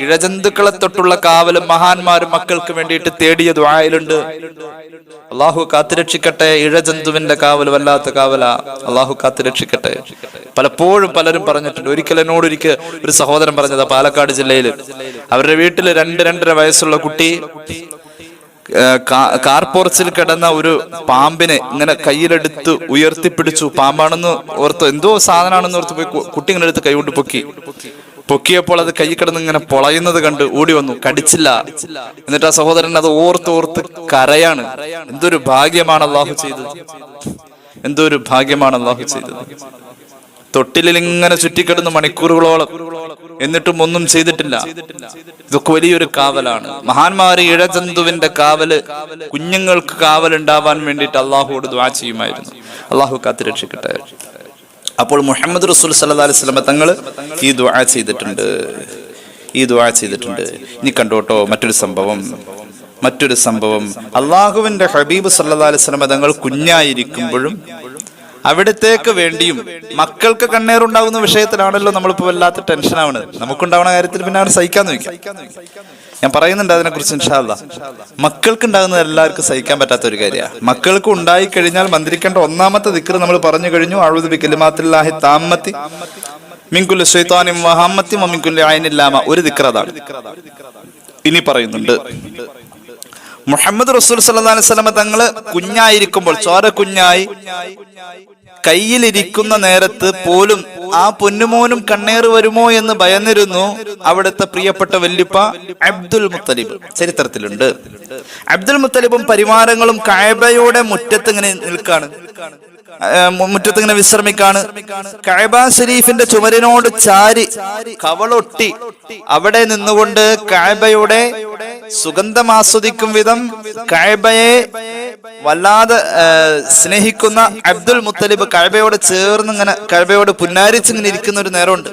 ഇഴജന്തുക്കളെ തൊട്ടുള്ള കാവൽ. മഹാന്മാരും മക്കൾക്ക് വേണ്ടിയിട്ട് തേടിയ ദുആയിലുണ്ട്. അള്ളാഹു കാത്തുരക്ഷിക്കട്ടെ. ഇഴജന്തുവിന്റെ കാവൽ വല്ലാത്ത കാവല. അള്ളാഹു കാത്തുരക്ഷിക്കട്ടെ. പലപ്പോഴും പലരും പറഞ്ഞിട്ടുണ്ട്. ഒരിക്കൽ ഒരു സഹോദരൻ പറഞ്ഞതാ, പാലക്കാട് ജില്ലയിൽ അവരുടെ വീട്ടിൽ 2-2.5 വയസ്സുള്ള കുട്ടി കാർപോർച്ചിൽ കിടന്ന ഒരു പാമ്പിനെ ഇങ്ങനെ കയ്യിലെടുത്ത് ഉയർത്തിപ്പിടിച്ചു. പാമ്പാണെന്ന് ഓർത്ത്, എന്തോ സാധനമാണെന്ന് ഓർത്ത് പോയി കുട്ടി ഇങ്ങനെ എടുത്ത് കൈകൊണ്ട് പൊക്കിയപ്പോൾ അത് കൈ കിടന്ന് ഇങ്ങനെ പൊളയുന്നത് കണ്ട് ഓടി വന്നു. കടിച്ചില്ല. എന്നിട്ട് ആ സഹോദരൻ അത് ഓർത്ത് കരയാണ്. എന്തൊരു ഭാഗ്യമാണ് അള്ളാഹു ചെയ്തത്, എന്തൊരു ഭാഗ്യമാണ് അള്ളാഹു ചെയ്തത്. തൊട്ടിലിൽ ഇങ്ങനെ ചുറ്റിക്കിടന്ന് മണിക്കൂറുകളോളം, എന്നിട്ടും ഒന്നും ചെയ്തിട്ടില്ല. ഇതൊക്കെ വലിയൊരു കാവലാണ്. മഹാന്മാര് ഇഴജന്തുവിന്റെ കാവല്, കുഞ്ഞുങ്ങൾക്ക് കാവലുണ്ടാവാൻ വേണ്ടിയിട്ട് അള്ളാഹുവോട് ദുആ ചെയ്യുമായിരുന്നു. അള്ളാഹു കാത്തുരക്ഷിക്കട്ടെ. അപ്പോൾ മുഹമ്മദ് റസൂൽ സല്ലല്ലാഹു അലൈഹി വസല്ലം തങ്ങൾ ഈ ദുആ ചെയ്തിട്ടുണ്ട്. ഇനി കണ്ടോട്ടോ മറ്റൊരു സംഭവം. അള്ളാഹുവിന്റെ ഹബീബ് സല്ലല്ലാഹു അലൈഹി വസല്ലം തങ്ങൾ കുഞ്ഞായിരിക്കുമ്പോഴും അവിടത്തേക്ക് വേണ്ടിയും, മക്കൾക്ക് കണ്ണേറുണ്ടാകുന്ന വിഷയത്തിലാണല്ലോ നമ്മളിപ്പോ വല്ലാത്ത ടെൻഷനാവുന്നത്. നമുക്കുണ്ടാവുന്ന കാര്യത്തിൽ പിന്നെ അവർ സഹിക്കാൻ നോക്കാം. ഞാൻ പറയുന്നുണ്ട് അതിനെക്കുറിച്ച് ഇൻഷാ അല്ലാഹ്. മക്കൾക്ക് ഉണ്ടാകുന്നത് എല്ലാവർക്കും സഹിക്കാൻ പറ്റാത്ത ഒരു കാര്യമാണ്. മക്കൾക്ക് ഉണ്ടായി കഴിഞ്ഞാൽ മന്ത്രിക്കേണ്ട ഒന്നാമത്തെ ദിക്ർ നമ്മൾ പറഞ്ഞു കഴിഞ്ഞു. അഊദു ബികലിമാത്തില്ലാഹി താമ്മത്തി മിൻ കുല്ലി ശൈത്വാനിൻ വഹമ്മത്തി വമിൻ കുല്ലി ഐനിൻ ലാമ. ഒരു ദിക്ർ അതാണ്. ഇനി പറയുന്നുണ്ട്, മുഹമ്മദ് റസൂൽ സല്ലല്ലാഹു അലൈഹി വസല്ലം തങ്ങള് കുഞ്ഞായിരിക്കുമ്പോൾ, ചോര കുഞ്ഞായി കയ്യിലിരിക്കുന്ന നേരത്ത് പോലും ആ പൊന്നുമോനും കണ്ണേറ് വരുമോ എന്ന് ഭയന്നിരുന്നു അവിടുത്തെ പ്രിയപ്പെട്ട വല്യുപ്പ അബ്ദുൽ മുത്തലിബ്. ചരിത്രത്തിലുണ്ട്. അബ്ദുൽ മുത്തലിബും പരിവാരങ്ങളും കഅബയുടെ മുറ്റത്തിങ്ങനെ വിശ്രമിക്കാണ്. കഅബ ശരീഫിന്റെ ചുമരിനോട് ചാരി കവളൊട്ടി അവിടെ നിന്നുകൊണ്ട് കഅബയുടെ സുഗന്ധം ആസ്വദിക്കും വിധം കഅബയെ വല്ലാതെ സ്നേഹിക്കുന്ന അബ്ദുൽ മുത്തലിബ് കഅബയോട് ചേർന്ന് ഇങ്ങനെ, കഅബയോട് പുന്നാരിച്ചിങ്ങനെ ഇരിക്കുന്ന ഒരു നേരമുണ്ട്.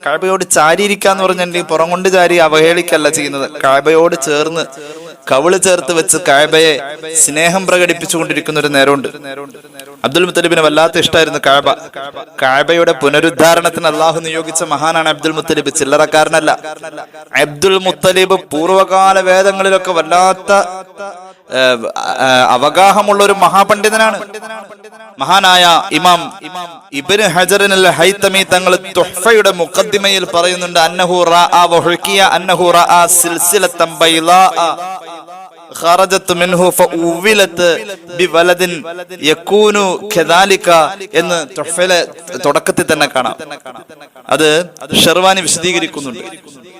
കഅബയോട് ചാരി ഇരിക്കാന്ന് പറഞ്ഞിട്ടുണ്ടെങ്കിൽ പുറം കൊണ്ട് ചാരി അവഹേളിക്കല്ല ചെയ്യുന്നത്. കഅബയോട് ചേർന്ന് കവിള് ചേർത്ത് വെച്ച് കഅബയെ സ്നേഹം പ്രകടിപ്പിച്ചുകൊണ്ടിരിക്കുന്ന ഒരു നേരമുണ്ട്. അബ്ദുൽ മുത്തലിബിന് വല്ലാത്ത ഇഷ്ടമായിരുന്നു കഅബ. കഅബയുടെ പുനരുദ്ധാരണത്തിന് അള്ളാഹു നിയോഗിച്ച മഹാനാണ് അബ്ദുൽ മുത്തലിബ്, ചില്ലറക്കാരനല്ല. അബ്ദുൽ മുത്തലിബ് പൂർവകാല വേദങ്ങളിലൊക്കെ വല്ലാത്ത അവഗാഹമുള്ള ഒരു മഹാപണ്ഡിതനാണ്. മഹാനായ ഇമാം ഇബ്നു ഹജർ അൽ ഹൈതമി തങ്ങൾ തുഹ്ഫയുടെ മുഖദ്ദിമയിൽ പറയുന്നുണ്ട്, അന്നഹു റഅ വഹുകിയ അന്നഹു റഅ സിൽസിലതൻ ബൈളാ ഖറജത് മിൻഹു ഫഉവിലത് ബിവലദിൻ യകൂനു കദാലിക എന്ന് തുഹ്ഫയിലെ തുടക്കത്തിൽ തന്നെ കാണാം. അത് ഷർവാനി വിശദീകരിക്കുന്നുണ്ട്.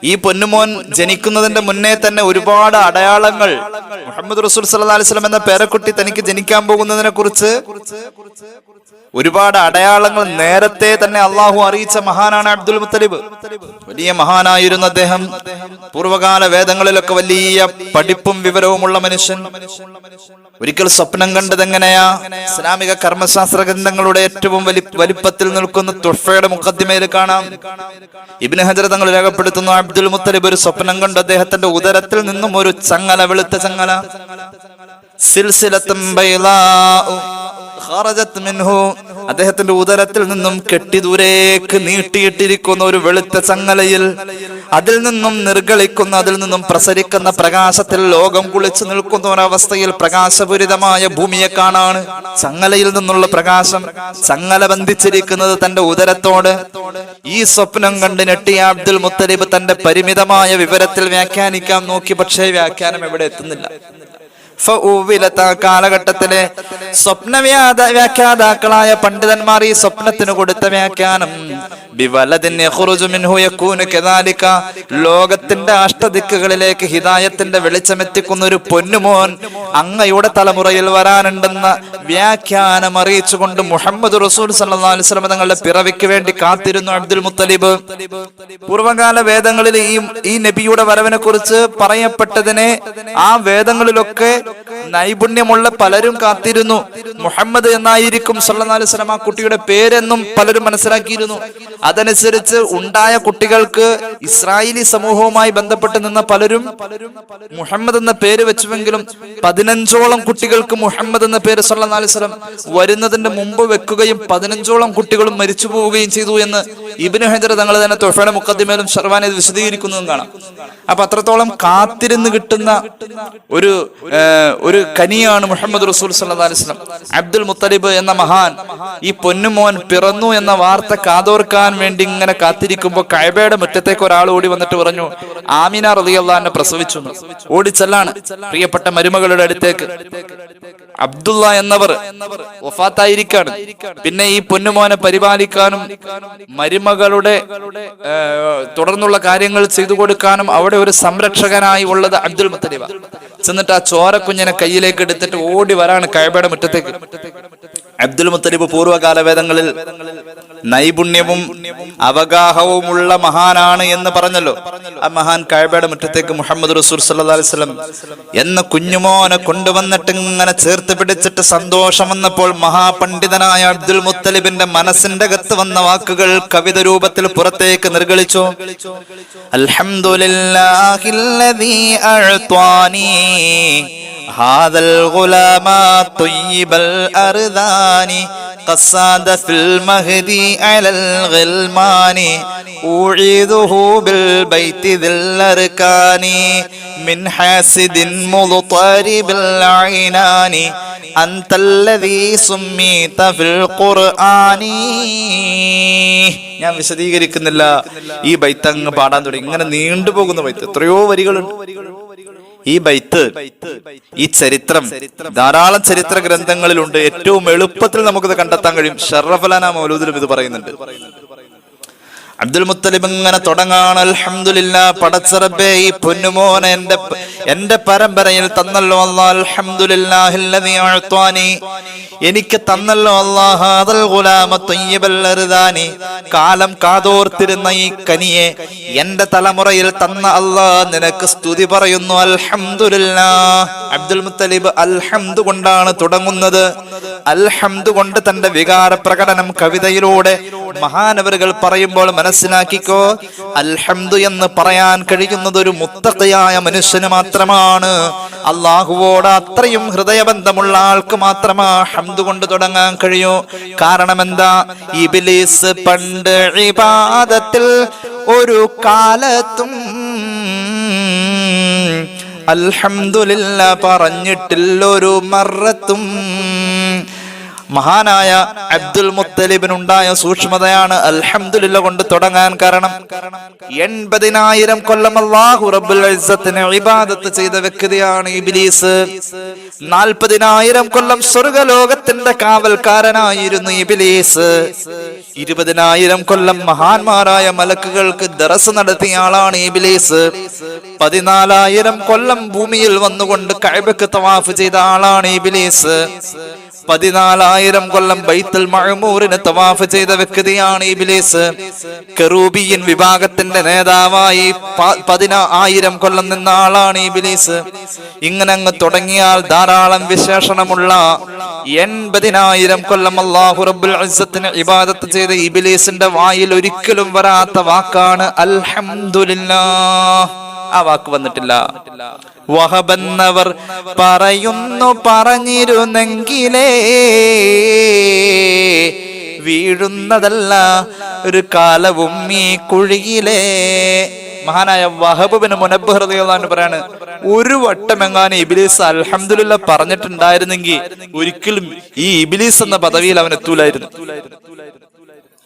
ഈ പൊന്നുമോൻ ജനിക്കുന്നതിന്റെ മുന്നേ തന്നെ ഒരുപാട് അടയാളങ്ങൾ, മുഹമ്മദ് റസൂൽ സല്ലല്ലാഹു അലൈഹി വസല്ലം എന്ന പേരക്കുട്ടി തനിക്ക് ജനിക്കാൻ പോകുന്നതിനെ കുറിച്ച് ഒരുപാട് അടയാളങ്ങൾ നേരത്തെ തന്നെ അള്ളാഹു അറിയിച്ച മഹാനാണ് അബ്ദുൽ മുത്തലിബ്. വലിയ മഹാനായിരുന്നു അദ്ദേഹം. പൂർവകാല വേദങ്ങളിലൊക്കെ വലിയ പഠിപ്പും വിവരവുമുള്ള മനുഷ്യൻ. ഒരിക്കൽ സ്വപ്നം കണ്ടത് എങ്ങനെയാ? ഇസ്ലാമിക കർമ്മശാസ്ത്ര ഗ്രന്ഥങ്ങളുടെ ഏറ്റവും വലിപ്പത്തിൽ നിൽക്കുന്ന തുഹ്ഫയുടെ മുഖദ്ദിമയിൽ കാണാം. ഇബ്നു ഹജർ തങ്ങൾ രേഖപ്പെടുത്തുന്നു, അബ്ദുൽ മുത്തലിബ് ഒരു സ്വപ്നം കണ്ടു. അദ്ദേഹത്തിന്റെ ഉദരത്തിൽ നിന്നും ഒരു ചങ്ങല, വെളുത്ത ചങ്ങല, സിൽസിലത്തുൻ ബൈളാ ഖറജത് മിൻഹു, അദ്ദേഹത്തിന്റെ ഉദരത്തിൽ നിന്നും കെട്ടി ദൂരേക്ക് നീട്ടിയിട്ടിരിക്കുന്ന ഒരു വെളുത്ത ചങ്ങലയിൽ, അതിൽ നിന്നും നിർഗളിക്കുന്ന, അതിൽ നിന്നും പ്രസരിക്കുന്ന പ്രകാശത്തിൽ ലോകം കുളിച്ചു നിൽക്കുന്ന ഒരവസ്ഥയിൽ പ്രകാശപൂരിതമായ ഭൂമിയെ കാണാണ്. ചങ്ങലയിൽ നിന്നുള്ള പ്രകാശം, ചങ്ങല ബന്ധിച്ചിരിക്കുന്നത് തന്റെ ഉദരത്തോട്. ഈ സ്വപ്നം കണ്ട് ഞെട്ടിയ അബ്ദുൽ മുത്തലിബ് തന്റെ പരിമിതമായ വിവരത്തിൽ വ്യാഖ്യാനിക്കാൻ നോക്കി. പക്ഷേ വ്യാഖ്യാനം എവിടെ എത്തുന്നില്ല. കാലഘട്ടത്തിലെ സ്വപ്ന വ്യാഖ്യാതാക്കളായ പണ്ഡിതന്മാർ ഈ സ്വപ്നത്തിന് കൊടുത്ത വ്യാഖ്യാനം ലോകത്തിന്റെ അഷ്ടദിക്കുകളിലേക്ക് ഹിദായത്തിന്റെ വെളിച്ചമെത്തിക്കുന്ന ഒരു പൊന്നുമോൻ അങ്ങയുടെ തലമുറയിൽ വരാനുണ്ടെന്ന വ്യാഖ്യാനം അറിയിച്ചുകൊണ്ട് മുഹമ്മദ് റസൂൽ സല്ലല്ലാഹു അലൈഹി വസല്ലം തങ്ങളുടെ പിറവിക്ക് വേണ്ടി കാത്തിരുന്നു അബ്ദുൽ മുത്തലിബ്. പൂർവകാല വേദങ്ങളിൽ ഈ നബിയുടെ വരവിനെ കുറിച്ച് പറയപ്പെട്ടതിനെ ആ വേദങ്ങളിലൊക്കെ നൈപുണ്യമുള്ള പലരും കാത്തിരുന്നു. മുഹമ്മദ് എന്നായിരിക്കും സല്ലല്ലാഹു അലൈഹി വസല്ലം ആ കുട്ടിയുടെ പേരെന്നും പലരും മനസ്സിലാക്കിയിരുന്നു. അതനുസരിച്ച് ഉണ്ടായ കുട്ടികൾക്ക് ഇസ്രായേലി സമൂഹവുമായി ബന്ധപ്പെട്ട് നിന്ന പലരും മുഹമ്മദ് എന്ന പേര് വെച്ചുവെങ്കിലും 15ഓളം കുട്ടികൾക്ക് മുഹമ്മദ് എന്ന പേര് സല്ലല്ലാഹു അലൈഹി വസല്ലം വരുന്നതിന്റെ മുമ്പ് വെക്കുകയും 15ഓളം കുട്ടികളും മരിച്ചു പോവുകയും ചെയ്തു എന്ന് ഇബ്നു ഹജർ തങ്ങൾ തന്നെ തുഹഫയുടെ മുഖദ്ദിമയിലും ഷർവാനി വിശദീകരിക്കുന്നതും കാണാം. അപ്പൊ അത്രത്തോളം കാത്തിരുന്ന് കിട്ടുന്ന ഒരു കനിയാണ് മുഹമ്മദ് റസൂൽ സല്ലല്ലാഹു അലൈഹി വസല്ലം. അബ്ദുൽ മുത്തലിബ് എന്ന മഹാൻ ഈ പൊന്നുമോൻ പിറന്നു എന്ന വാർത്ത കാതോർക്കാൻ വേണ്ടി ഇങ്ങനെ കാത്തിരിക്കുമ്പോൾ കഅബയുടെ മുറ്റത്തേക്ക് ഒരാൾ ഓടി വന്നിട്ട് പറഞ്ഞു, ആമിന റളിയല്ലാഹു അൻഹ പ്രസവിച്ചു. ഓടിച്ചെല്ലാണ് പ്രിയപ്പെട്ട മരുമകളുടെ അടുത്തേക്ക്. അബ്ദുള്ള എന്നവർ വഫാത്തായിരിക്കാണ്. പിന്നെ ഈ പൊന്നുമോനെ പരിപാലിക്കാനും മരുമകളുടെ തുടർന്നുള്ള കാര്യങ്ങൾ ചെയ്തു കൊടുക്കാനും അവിടെ ഒരു സംരക്ഷകനായി ഉള്ളത് അബ്ദുൽ മുത്തലിബ. ചെന്നിട്ട് ആ ചോരക്കുഞ്ഞിനെ കയ്യിലേക്ക് എടുത്തിട്ട് ഓടി വരാണ് കഅബയുടെ മുറ്റത്തേക്ക്. അബ്ദുൽ മുത്തലിബ് പൂർവ്വകാലവേദങ്ങളിൽ നൈപുണ്യവും അവഗാഹവുമുള്ള മഹാനാണ് എന്ന് പറഞ്ഞല്ലോ. ആ മഹാൻ കഅബയുടെ മുറ്റത്തേക്ക് മുഹമ്മദ് റസൂൽ സല്ലല്ലാഹു അലൈഹി വസല്ലം എന്ന കുഞ്ഞുമോനെ കൊണ്ടുവന്നിട്ട് ഇങ്ങനെ ചേർത്ത് പിടിച്ചിട്ട് സന്തോഷം വന്നപ്പോൾ മഹാപണ്ഡിതനായ അബ്ദുൽ മുത്തലിബിന്റെ മനസ്സിന്റെ അകത്ത് വന്ന വാക്കുകൾ കവിത രൂപത്തിൽ പുറത്തേക്ക് നിർഗളിച്ചു. അൽഹംദുലില്ലാഹില്ലദീ അഅ്താനി ഹാദൽ ഗുലാമ ത്വയ്യിബൽ അർദാനി قصاد في المهدي على الغلمان أعيذه بالبيت ذي الأركان من حاسد مضطرب العنان أنت الذي سميت في القرآن. ഞാൻ വിശദീകരിക്കുന്നില്ല. ഈ ബൈത്ത് അങ്ങ് പാടാൻ തുടങ്ങി. ഇങ്ങനെ നീണ്ടുപോകുന്ന ബൈത്ത്, എത്രയോ വരികളുണ്ട്. ഈ ബൈത്ത്, ഈ ചരിത്രം ധാരാളം ചരിത്ര ഗ്രന്ഥങ്ങളിലുണ്ട്. ഏറ്റവും എളുപ്പത്തിൽ നമുക്കിത് കണ്ടെത്താൻ കഴിയും. ഷറഫലാന മൗലൂദിലും ഇത് പറയുന്നുണ്ട്. അബ്ദുൽ മുത്തലിബ് ഇങ്ങനെ തുടങ്ങാണ്. അൽഹംദുലില്ലാ, പടച്ചറബേ ഈ പൊന്നുമോനെ എന്റെ പരമ്പരയിൽ തന്നല്ലോ അല്ലാഹ്. അൽഹംദുലില്ലാഹില്ലദീ അഅ്താനി, എനിക്ക് തന്നല്ലോ അല്ലാഹ്. ഹാദൽ ഗുലാമ ത്വയ്യിബൽ അർദാനി, കാലം കാതോർത്തിരുന്ന ഈ കനിയെ എന്റെ തലമുറയിൽ തന്ന അല്ലാഹ് നിനക്ക് സ്തുതി പറയുന്നു. അൽഹംദുലില്ലാ. അബ്ദുൽ മുത്തലിബ് അൽഹംദു കൊണ്ടാണ് തുടങ്ങുന്നത്. അൽഹംദു കൊണ്ട് തന്റെ വികാര പ്രകടനം കവിതയിലൂടെ മഹാനവറുകൾ പറയുമ്പോൾ മനസ്സിലാക്കിക്കോ, അൽഹംദു എന്ന് പറയാൻ കഴിയുന്നത് ഒരു മുത്തഖിയായ മനുഷ്യന് മാത്രമാണ്. അള്ളാഹുവോട് അത്രയും ഹൃദയബന്ധമുള്ള ആൾക്ക് മാത്രമാ ഹംദു കൊണ്ട് തുടങ്ങാൻ കഴിയൂ. കാരണം എന്താ? ഇബ്ലീസ് പണ്ട് ഇബാദത്തിൽ ഒരു കാലത്തും അൽഹംദുലില്ലാ പറഞ്ഞിട്ടില്ലൊരു മറത്തും. മഹാനായ അബ്ദുൽ മുത്തലിബിനുണ്ടായ സൂക്ഷ്മതയാണ് അൽഹംദുലില്ലാ കൊണ്ട് തുടങ്ങാൻ കാരണം. 80,000 കൊല്ലം അല്ലാഹു റബ്ബുൽ ഇസ്സത്തിന് ഇബാദത്ത് ചെയ്ത വ്യക്തിയാണ് ഇബ്ലീസ്. 40,000 കൊല്ലം സ്വർഗലോകത്തിന്റെ കാവൽക്കാരനായിരുന്നു ഇബ്ലീസ്. 20,000 കൊല്ലം മഹാന്മാരായ മലക്കുകൾക്ക് ദറസ് നടത്തിയ ആളാണ് ഇബ്ലീസ്. 14,000 കൊല്ലം ഭൂമിയിൽ വന്നുകൊണ്ട് കഅബക്ക് തവാഫ് ചെയ്ത ആളാണ് ഇബ്ലീസ്. 14,000 കൊല്ലം ബൈത്തുൽ മഅ്മൂറിനെ തവാഫ് ചെയ്ത വ്യക്തിയാണ് ഇബ്ലീസ്. കറൂബിയൻ വിഭാഗത്തിന്റെ നേതാവായി 10,000 കൊല്ലം നിന്ന ആളാണ് ഇബ്ലീസ്. ഇങ്ങനെ അങ്ങ് തുടങ്ങിയാൽ ധാരാളം വിശേഷണമുള്ള 80,000 കൊല്ലം അല്ലാഹു റബ്ബുൽ ഇസ്സത്തിന് ഇബാദത്ത് ചെയ്ത ഇബ്ലീസിന്റെ വായിൽ ഒരിക്കലും വരാത്ത വാക്കാണ് അൽഹംദുലില്ലാഹ്. ആ വാക്ക് വന്നിട്ടില്ല. വഹബന്നവർ പറയുന്നു, പറഞ്ഞിരുന്നെങ്കിലേ വീഴുന്നതല്ല ഒരു കാലവും ഈ കുഴിയിലേ. മഹാനായ വഹബ് ബിൻ മുനബ്ബിഹ് റളിയല്ലാഹു അൻഹു പറയാണ്, ഒരു വട്ടമെങ്ങാനും ഇബ്ലീസ് അൽഹംദുലില്ലാ പറഞ്ഞിട്ടുണ്ടായിരുന്നെങ്കിൽ ഒരിക്കലും ഈ ഇബ്ലീസ് എന്ന പദവിയിൽ അവൻ എത്തൂലായിരുന്നു.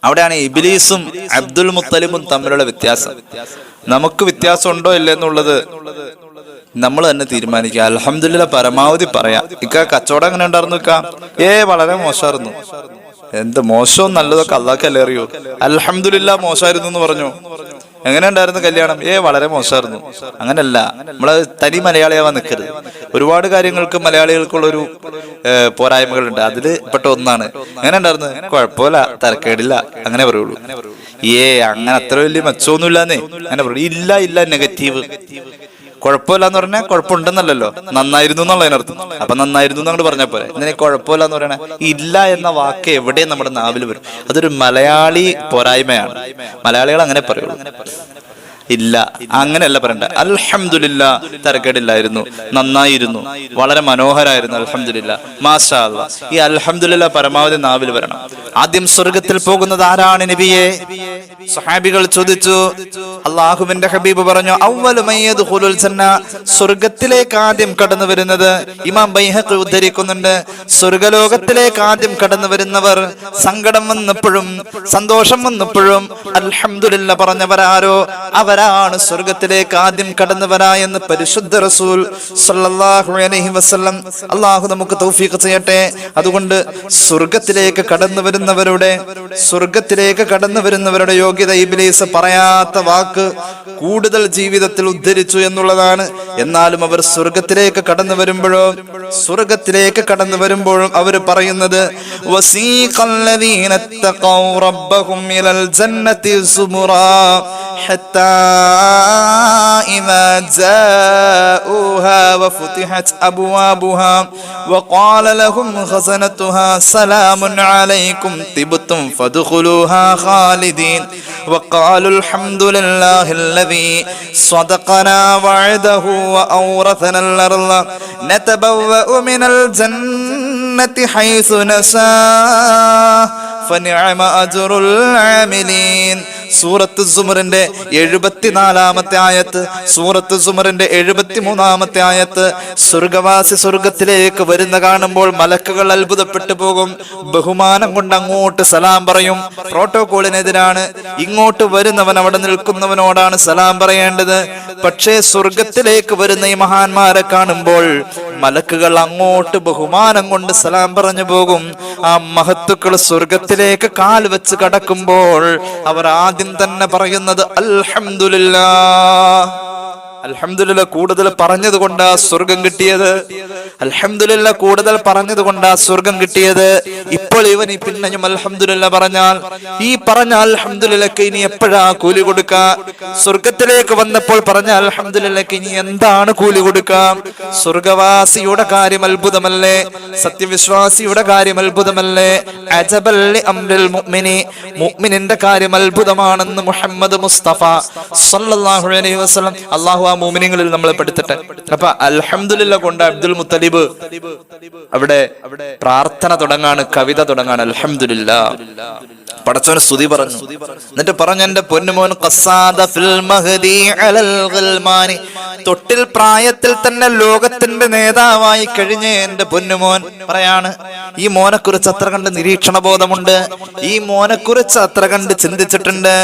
അവിടെയാണ് ഇബ്ലീസും അബ്ദുൽ മുത്തലിബും തമ്മിലുള്ള വ്യത്യാസം. നമുക്ക് വ്യത്യാസം ഉണ്ടോ ഇല്ല എന്നുള്ളത് നമ്മൾ തന്നെ തീരുമാനിക്കുക. അൽഹംദുലില്ലാ പരമാവധി പറയാം. കച്ചവടം എങ്ങനെ ഉണ്ടായിരുന്നു? വളരെ മോശമായിരുന്നു. എന്ത് മോശവും നല്ലതൊക്കെ അള്ളാഹ്ക്കല്ലേ അറിയൂ. അൽഹംദുലില്ലാ മോശമായിരുന്നു എന്ന് പറഞ്ഞു. എങ്ങനെ ഉണ്ടായിരുന്നു കല്യാണം? വളരെ മോശമായിരുന്നു. അങ്ങനല്ല, നമ്മള് തനി മലയാളിയാവാൻ നിൽക്കരുത്. ഒരുപാട് കാര്യങ്ങൾക്ക് മലയാളികൾക്കുള്ളൊരു പോരായ്മകളുണ്ട്. അതില് പെട്ട ഒന്നാണ്. എങ്ങനെ ഉണ്ടായിരുന്നു? കുഴപ്പമില്ല, തരക്കേടില്ല, അങ്ങനെ പറയുള്ളൂ. അങ്ങനെ അത്ര വലിയ മെച്ചമൊന്നുമില്ലാന്നേ അങ്ങനെ പറയൂ. ഇല്ല നെഗറ്റീവ്. കുഴപ്പമില്ല എന്ന് പറഞ്ഞാൽ കുഴപ്പമുണ്ടെന്നല്ലോ, നന്നായിരുന്നു എന്നുള്ളതിനർത്ഥം. അപ്പൊ നന്നായിരുന്നു എന്നങ്ങോട്ട് പറഞ്ഞാൽ പോലെ. ഇതിനെ കുഴപ്പമില്ല എന്ന് പറയണേ, ഇല്ല എന്ന വാക്ക് എവിടെയും നമ്മുടെ നാവിൽ വരും. അതൊരു മലയാളി പോരായ്മയാണ്. മലയാളികൾ അങ്ങനെ പറയുള്ളൂ. ഇല്ല, അങ്ങനെയല്ല പറയണ്ട. അൽഹംദുലില്ലാ, തരക്കേടില്ലായിരുന്നു, നന്നായിരുന്നു, വളരെ മനോഹരായിരുന്നു, അൽഹംദുലില്ലാ, മാഷാ അല്ലാ. ഈ അൽഹംദുലില്ലാ പരമാവധി നാവിൽ വരണം. ആദ്യം സ്വർഗത്തിൽ പോകുന്നത് ആരാണ് നബിയെ? സ്വഹാബികൾ ചോദിച്ചു. അള്ളാഹുവിന്റെ ഹബീബ് പറഞ്ഞു, അവ്വലു മൻ യദ്ഖുലുൽ ജന്ന, സ്വർഗത്തിലേക്ക് ആദ്യം കടന്നു വരുന്നത്, ഇമാം ബൈഹഖി ഉദ്ധരിക്കുന്നുണ്ട്, സ്വർഗലോകത്തിലേക്ക് ആദ്യം കടന്നു വരുന്നവർ സങ്കടം വന്നപ്പോഴും സന്തോഷം വന്നപ്പോഴും അൽഹംദുലില്ലാ പറഞ്ഞവരാരോ അവരാണ് സ്വർഗത്തിലേക്ക് ആദ്യം കടന്നവരാ എന്ന് പരിശുദ്ധ റസൂൽ സല്ലല്ലാഹു അലൈഹി വസല്ലം. അള്ളാഹു നമുക്ക് തൗഫീഖ് ചെയ്യട്ടെ. അതുകൊണ്ട് സ്വർഗത്തിലേക്ക് കടന്നു വരുന്നവരുടെ യോഗ്യത ഇബ്ലീസ് പറയാത്ത വാക്ക് കൂടുതൽ ജീവിതത്തിൽ ഉദ്ധരിച്ചു എന്നുള്ളതാണ്. എന്നാലും അവർ സ്വർഗത്തിലേക്ക് കടന്നു വരുമ്പോഴും അവർ പറയുന്നത് വസീഖല്ലദീന തഖൗ റബ്ബഹും ഇലൽ ജന്നതി സുമുറാ ഹത്താ ഇദാ ജാഊഹാ വഫുതിഹത് അബ്വാബുഹാ വഖാല ലഹും ഖസനതുഹാ സലാമുൻ അലൈക്കും തിബ്തും ഫദ്ഖുലൂഹാ ഖാലിദീൻ വഖാലു അൽഹംദുലില്ലാഹില്ലദീ സ്വദഖനാ വഅദഹു വഔറഥനൽ അർള നതബവ്വഉ മിനൽ ജന്നതി ഹൈസു നസാ ഫനിഅമ അജ്റുൽ ആമിലീൻ. സൂറത്ത് സുമറിന്റെ 74-ാമത്തെ ആയത്ത്, സൂറത്ത് സുമറിന്റെ 73-ാമത്തെ ആയത്ത്. സ്വർഗവാസി സ്വർഗത്തിലേക്ക് വരുന്ന കാണുമ്പോൾ മലക്കുകൾ അത്ഭുതപ്പെട്ടു പോകും. ബഹുമാനം കൊണ്ട് അങ്ങോട്ട് സലാം പറയും. പ്രോട്ടോകോളിനെതിരാണ്. ഇങ്ങോട്ട് വരുന്നവൻ അവിടെ നിൽക്കുന്നവനോടാണ് സലാം പറയേണ്ടത്. പക്ഷേ സ്വർഗത്തിലേക്ക് വരുന്ന ഈ മഹാന്മാരെ കാണുമ്പോൾ മലക്കുകൾ അങ്ങോട്ട് ബഹുമാനം കൊണ്ട് സലാം പറഞ്ഞു പോകും. ആ മഹത്തുക്കൾ സ്വർഗത്തിലേക്ക് കാൽ വെച്ച് കടക്കുമ്പോൾ അവർ ആദ്യം തന്നെ പറയുന്നത് അൽഹംദുലില്ലാ. അൽഹംദുലില്ലാ കൂടുതൽ പറഞ്ഞത് കൊണ്ടാ സ്വർഗം കിട്ടിയത്. അൽഹംദുലില്ലാ കൂടുതൽ പറഞ്ഞത് കൊണ്ടാ സ്വർഗം കിട്ടിയത്. ഇപ്പോൾ ഇവൻ ഈ പിന്നെയും അൽഹംദുലില്ലാ പറഞ്ഞാൽ, ഈ പറഞ്ഞ അൽഹംദുലില്ലക്ക് ഇനി എപ്പോഴാ കൂലി കൊടുക്കുക? സ്വർഗത്തിലേക്ക് വന്നപ്പോൾ പറഞ്ഞ അൽഹംദുലില്ലക്ക് ഇനി എന്താണ് കൂലി കൊടുക്കുക? സ്വർഗവാസിയുടെ കാര്യം അത്ഭുതമല്ലേ? സത്യവിശ്വാസിയുടെ കാര്യം അത്ഭുതമല്ലേ? അജബൽ ലി അംരിൽ മുഅ്മിനി, മുഅ്മിനിന്റെ കാര്യം അത്ഭുതമാണെന്ന് മുഹമ്മദ് മുസ്തഫ സല്ലല്ലാഹു അലൈഹി വസല്ലം. അല്ലാഹു ആ മുഅ്മിനീങ്ങളിൽ നമ്മളെ പെടുത്തട്ടെ. അപ്പൊ അൽഹംദുലില്ലാ കൊണ്ട് അബ്ദുൽ മുത്തലിബ് അവിടെ പ്രാർത്ഥന തുടങ്ങാണ്, കവിത തുടങ്ങാണ്. അൽഹംദുലില്ലാ പടച്ചോന് സ്തുതി പറഞ്ഞു. എന്നിട്ട് പറഞ്ഞു, എന്റെ പൊന്നുമോൻ ഖസാദ ഫിൽ മഹദി അലൽ ഗൽമാനി, തൊട്ടിൽ പ്രായത്തിൽ തന്നെ ലോകത്തിന്റെ നേതാവായി കഴിഞ്ഞ എന്റെ പൊന്നുമോൻ പറയാണ്. ഈ മോനെ കുറിച്ച് അത്ര കണ്ട് നിരീക്ഷണ ബോധമുണ്ട്. ഈ മോനെ കുറിച്ച് അത്ര കണ്ട് ചിന്തിച്ചിട്ടുണ്ട്.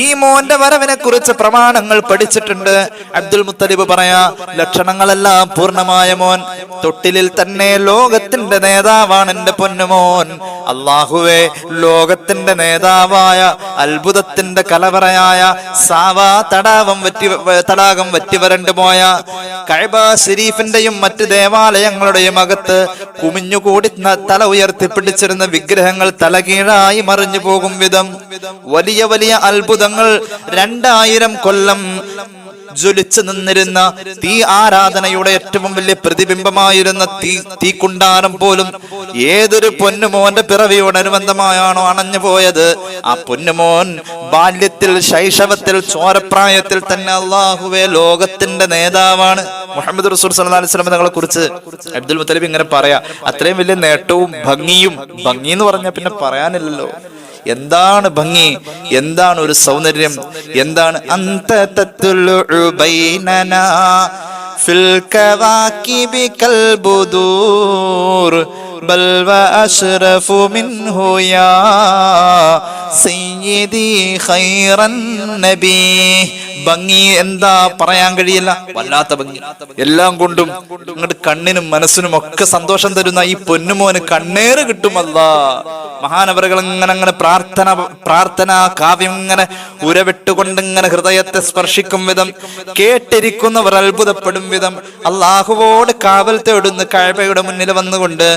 ഈ മോന്റെ വരവിനെ കുറിച്ച് പ്രമാണങ്ങൾ പഠിച്ചിട്ടുണ്ട്. അബ്ദുൽ മുത്തലിബ് പറയാ, ലക്ഷണങ്ങളെല്ലാം പൂർണ്ണമായ മോൻ, തൊട്ടിലിൽ തന്നെ ലോകത്തിന്റെ നേതാവാണ് എന്റെ പൊന്നുമോൻ. അല്ലാഹുവേ, ലോകത്തിന്റെ നേതാവായ അത്ഭുതത്തിന്റെ കലവറയായ സാവാ തടാകം വറ്റിവരണ്ടു പോയ കഅബ ശരീഫിന്റെയും മറ്റ് ദേവാലയങ്ങളുടെയും അകത്ത് കുമിഞ്ഞുകൂടി തല ഉയർത്തിപ്പിടിച്ചിരുന്ന വിഗ്രഹങ്ങൾ തലകീഴായി മറിഞ്ഞു പോകും വിധം വലിയ വലിയ അത്ഭുതങ്ങൾ 2000 കൊല്ലം ജ്വലിച്ചു നിന്നിരുന്ന തീ ആരാധനയുടെ ഏറ്റവും വലിയ പ്രതിബിംബമായിരുന്ന തീക്കുണ്ടാരം പോലും ഏതൊരു പൊന്നുമോന്റെ പിറവിയോടനുബന്ധമായാണോ അണഞ്ഞു പോയത്, ആ പൊന്നുമോൻ ബാല്യത്തിൽ, ശൈശവത്തിൽ, ചോരപ്രായത്തിൽ തന്നെ അല്ലാഹുവേ ലോകത്തിന്റെ നേതാവാണ്. മുഹമ്മദ് റസൂൽ സല്ലല്ലാഹു അലൈഹി വസല്ലം തങ്ങളെ കുറിച്ച് അബ്ദുൽ മുത്തലിബ് ഇങ്ങനെ പറയാ. അത്രയും വലിയ നേട്ടവും ഭംഗി എന്ന് പറഞ്ഞാൽ പിന്നെ പറയാനില്ലല്ലോ. എന്താണ് ഭംഗി, എന്താണ് ഒരു സൗന്ദര്യം, എന്താണ് അന്ത തത്ലുഉ ബൈനനാ ഫിൽ കവാകിബി കൽ ബുദൂർ ബൽ വഅശ്റഫു മിൻഹു യാ സയ്യിദി ഖൈറൻ നബി. ഭംഗി എന്താ പറയാൻ കഴിയില്ല, വല്ലാത്ത ഭംഗി. എല്ലാം കൊണ്ടും നിങ്ങളുടെ കണ്ണിനും മനസ്സിനും ഒക്കെ സന്തോഷം തരുന്ന ഈ പൊന്നുമോന് കണ്ണേറ് കിട്ടുമല്ല. മഹാനവറുകൾ ഇങ്ങനെ പ്രാർത്ഥന കാവ്യം ഇങ്ങനെ ഉരവിട്ടുകൊണ്ട് ഇങ്ങനെ ഹൃദയത്തെ സ്പർശിക്കും വിധം, കേട്ടിരിക്കുന്നവർ അത്ഭുതപ്പെടും വിധം അല്ലാഹുവോട് കാവൽ തേടുന്ന കഅബയുടെ മുന്നിൽ വന്നുകൊണ്ട്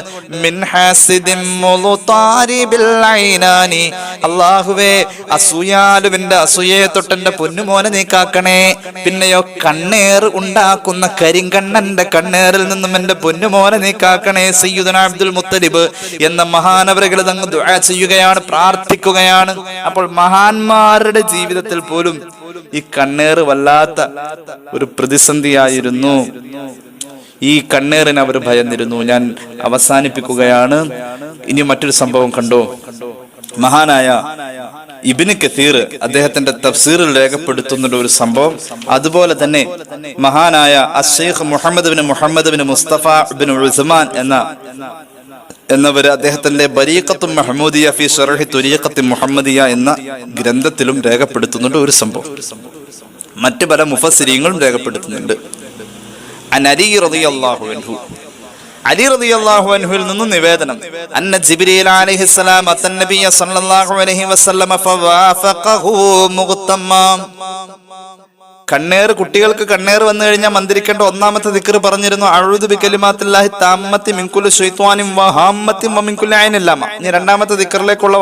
മിൻ ഹാസിദിൻ മുളതാരിബിൽ ഐനാനി, അല്ലാഹുവേ അസൂയാലുവിന്റെ അസൂയയെ തൊട്ടെന്റെ പൊന്നുമോനെ നീ നീക്കാക്കണേ. പിന്നെയോ കണ്ണേർ ഉണ്ടാക്കുന്ന കരിങ്കണ്ണന്റെ കണ്ണേറിൽ നിന്നും എന്റെ പൊന്നുമോനെ നീക്കാക്കണേ. സയ്യിദുനാ അബ്ദുൽ മുത്തലിബ് എന്ന മഹാനവറുകൾ തങ്ങൾ ദുആ ചെയ്യുകയാണ്, പ്രാർത്ഥിക്കുകയാണ്. അപ്പോൾ മഹാന്മാരുടെ ജീവിതത്തിൽ പോലും ഈ കണ്ണേറ് വല്ലാത്ത ഒരു പ്രതിസന്ധിയായിരുന്നു. ഈ കണ്ണേറിന് അവർ ഭയന്നിരുന്നു. ഞാൻ അവസാനിപ്പിക്കുകയാണ്. ഇനി മറ്റൊരു സംഭവം കണ്ടോ. മഹാനായ ഇബ്നു കസീർ അദ്ദേഹത്തിന്റെ തഫ്സീറിൽ രേഖപ്പെടുത്തുന്ന ഒരു സംഭവം. അതുപോലെ തന്നെ മഹാനായ അശ്ശൈഖ് മുഹമ്മദ് ബിൻ മുസ്തഫ ബിൻ ഉസ്മാൻ എന്നവർ അദ്ദേഹത്തിന്റെ ബരീഖത്തും മഹ്മൂദിയ ഫി ശർഹി തുരീഖത്തി മുഹമ്മദിയ എന്ന ഗ്രന്ഥത്തിലും രേഖപ്പെടുത്തുന്നുണ്ട് ഒരു സംഭവം. മറ്റു പല മുഫസ്സിരീങ്ങളും രേഖപ്പെടുത്തുന്നുണ്ട്. അലി റളിയല്ലാഹു അൻഹു, അലി റളിയല്ലാഹു അൻഹുവിൽ നിന്നും നിവേദനം, അന്ന ജിബ്രീൽ അലൈഹിസ്സലാം അത്തൻ നബിയ സല്ലല്ലാഹു അലൈഹി വസല്ലമ ഫവാഫഖഹു മുഗ്തമ്മാ. കണ്ണേറ്, കുട്ടികൾക്ക് കണ്ണേറ് വന്നു കഴിഞ്ഞാൽ മന്ത്രിക്കേണ്ട ഒന്നാമത്തെ ദിക്ർ പറഞ്ഞിരുന്നു, അഊദു ബികലിമാത്തില്ലാഹി താമ്മത്തി മിൻ കുല്ലി ശൈത്വാനിൻ വഹാമ്മത്തി വമിൻ കുല്ലി ഐനിൻ ലാമ. ഇനി രണ്ടാമത്തെ ദിക്റിലേക്കുള്ള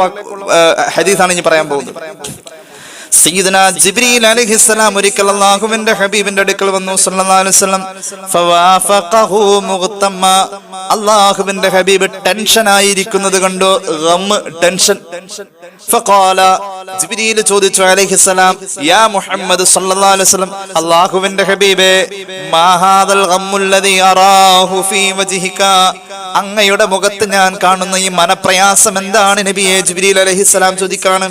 ഹദീസാണ് ഇനി പറയാൻ പോകുന്നത്. സയ്യിദുനാ ജിബ്രീൽ അലൈഹിസ്സലാം ഒരിക്കൽ അല്ലാഹുവിന്റെ ഹബീബിന്റെ അടുക്കൽ വന്നു സല്ലല്ലാഹു അലൈഹി വസല്ലം. ഫവാഫഖഹു മുഗ്തമ്മ. അല്ലാഹുവിന്റെ ഹബീബ് ടെൻഷൻ ആയിരിക്കുന്നത് കണ്ടു, ഗം, ടെൻഷൻ. ഫഖാല, ജിബ്രീൽ ചോദിച്ചു അലൈഹിസ്സലാം, യാ മുഹമ്മദ് സല്ലല്ലാഹു അലൈഹി വസല്ലം, അല്ലാഹുവിന്റെ ഹബീബേ, മാ ഹാദൽ ഗമ്മുല്ലദീ അറാഹു ഫീ വജ്ഹിക, അങ്ങയുടെ മുഖത്ത് ഞാൻ കാണുന്ന ഈ മനപ്രയാസം എന്താണ് നബിയെ? ജിബ്രീൽ അലൈഹിസ്സലാം ചോദിക്കാണ്.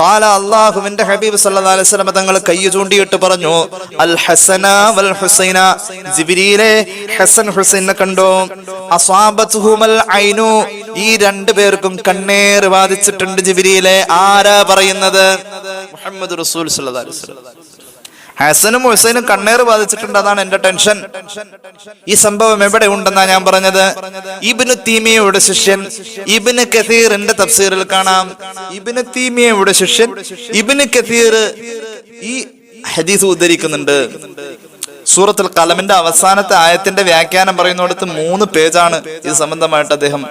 ഖാല, അല്ലാഹുവിന്റെ ഹബീബ് സല്ലല്ലാഹു അലൈഹി വസല്ലം തങ്ങൾ കൈ ചൂണ്ടിയിട്ട് പറഞ്ഞു, അൽ ഹസന വൽ ഹുസൈന, ജിബ്രീലേ, ഹസൻ ഹുസൈനെ കണ്ടോ? അസ്വാബത്തുഹുമൽ ഐനു, ഈ രണ്ടു പേർക്കും കണ്ണേറ് ബാധിച്ചിട്ടുണ്ട് ജിബ്രീലേ. ആരാ പറയുന്നത്? മുഹമ്മദ് റസൂൽ സല്ലല്ലാഹു അലൈഹി വസല്ലം. ഹസനും ഹുസൈനും കണ്ണേറ് ബാധിച്ചിട്ടുണ്ട്, അതാണ് എന്റെ ടെൻഷൻ. ഈ സംഭവം എവിടെ ഉണ്ടെന്നാ ഞാൻ പറഞ്ഞത്. ഇബ്നു തീമിയയുടെ ശിഷ്യൻ ഇബ്നു കസീറിന്റെ തഫ്സീറിൽ കാണാം. ഇബ്നു തീമിയയുടെ ശിഷ്യൻ ഇബ്നു കസീർ ഈ ഹദീസ് ഉദ്ധരിക്കുന്നുണ്ട്. സൂറത്തുൽ ഖലമിന്റെ അവസാനത്തെ ആയത്തിന്റെ വ്യാഖ്യാനം പറയുന്നിടത്ത് 3 പേജാണ് ഇത് സംബന്ധമായിട്ട് അദ്ദേഹം.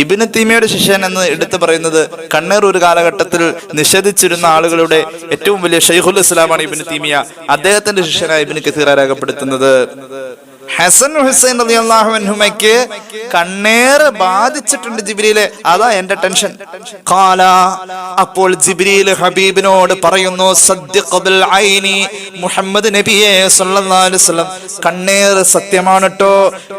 ഇബ്നു തീമിയയുടെ ശിഷ്യൻ എന്ന് എടുത്തു പറയുന്നത് കണ്ണേർ ഒരു കാലഘട്ടത്തിൽ നിഷേധിച്ചിരുന്ന ആളുകളുടെ ഏറ്റവും വലിയ ഷൈഖുൽ ഇസ്ലാമാണ് ഇബ്നു തീമിയ. അദ്ദേഹത്തിന്റെ ശിഷ്യനായ ഇബ്നു കസീർ രേഖപ്പെടുത്തുന്നത്, ഹസൻ ഹുസൈൻ റളിയല്ലാഹു അൻഹുമയ്ക്ക് കണ്ണേറ് ബാധിച്ചിട്ടുണ്ട് ജിബ്രീലെ, അതാ എന്റെ ടെൻഷൻ. ഖാല, അപ്പോൾ ജിബ്രീൽ ഹബീബിനോട് പറയുന്നു, സദ്ദിഖ് ബിൽ ഐനി, മുഹമ്മദ് നബിയെ സല്ലല്ലാഹു അലൈഹി വസല്ലം, കണ്ണേറ് സത്യമാണ് ട്ടോ,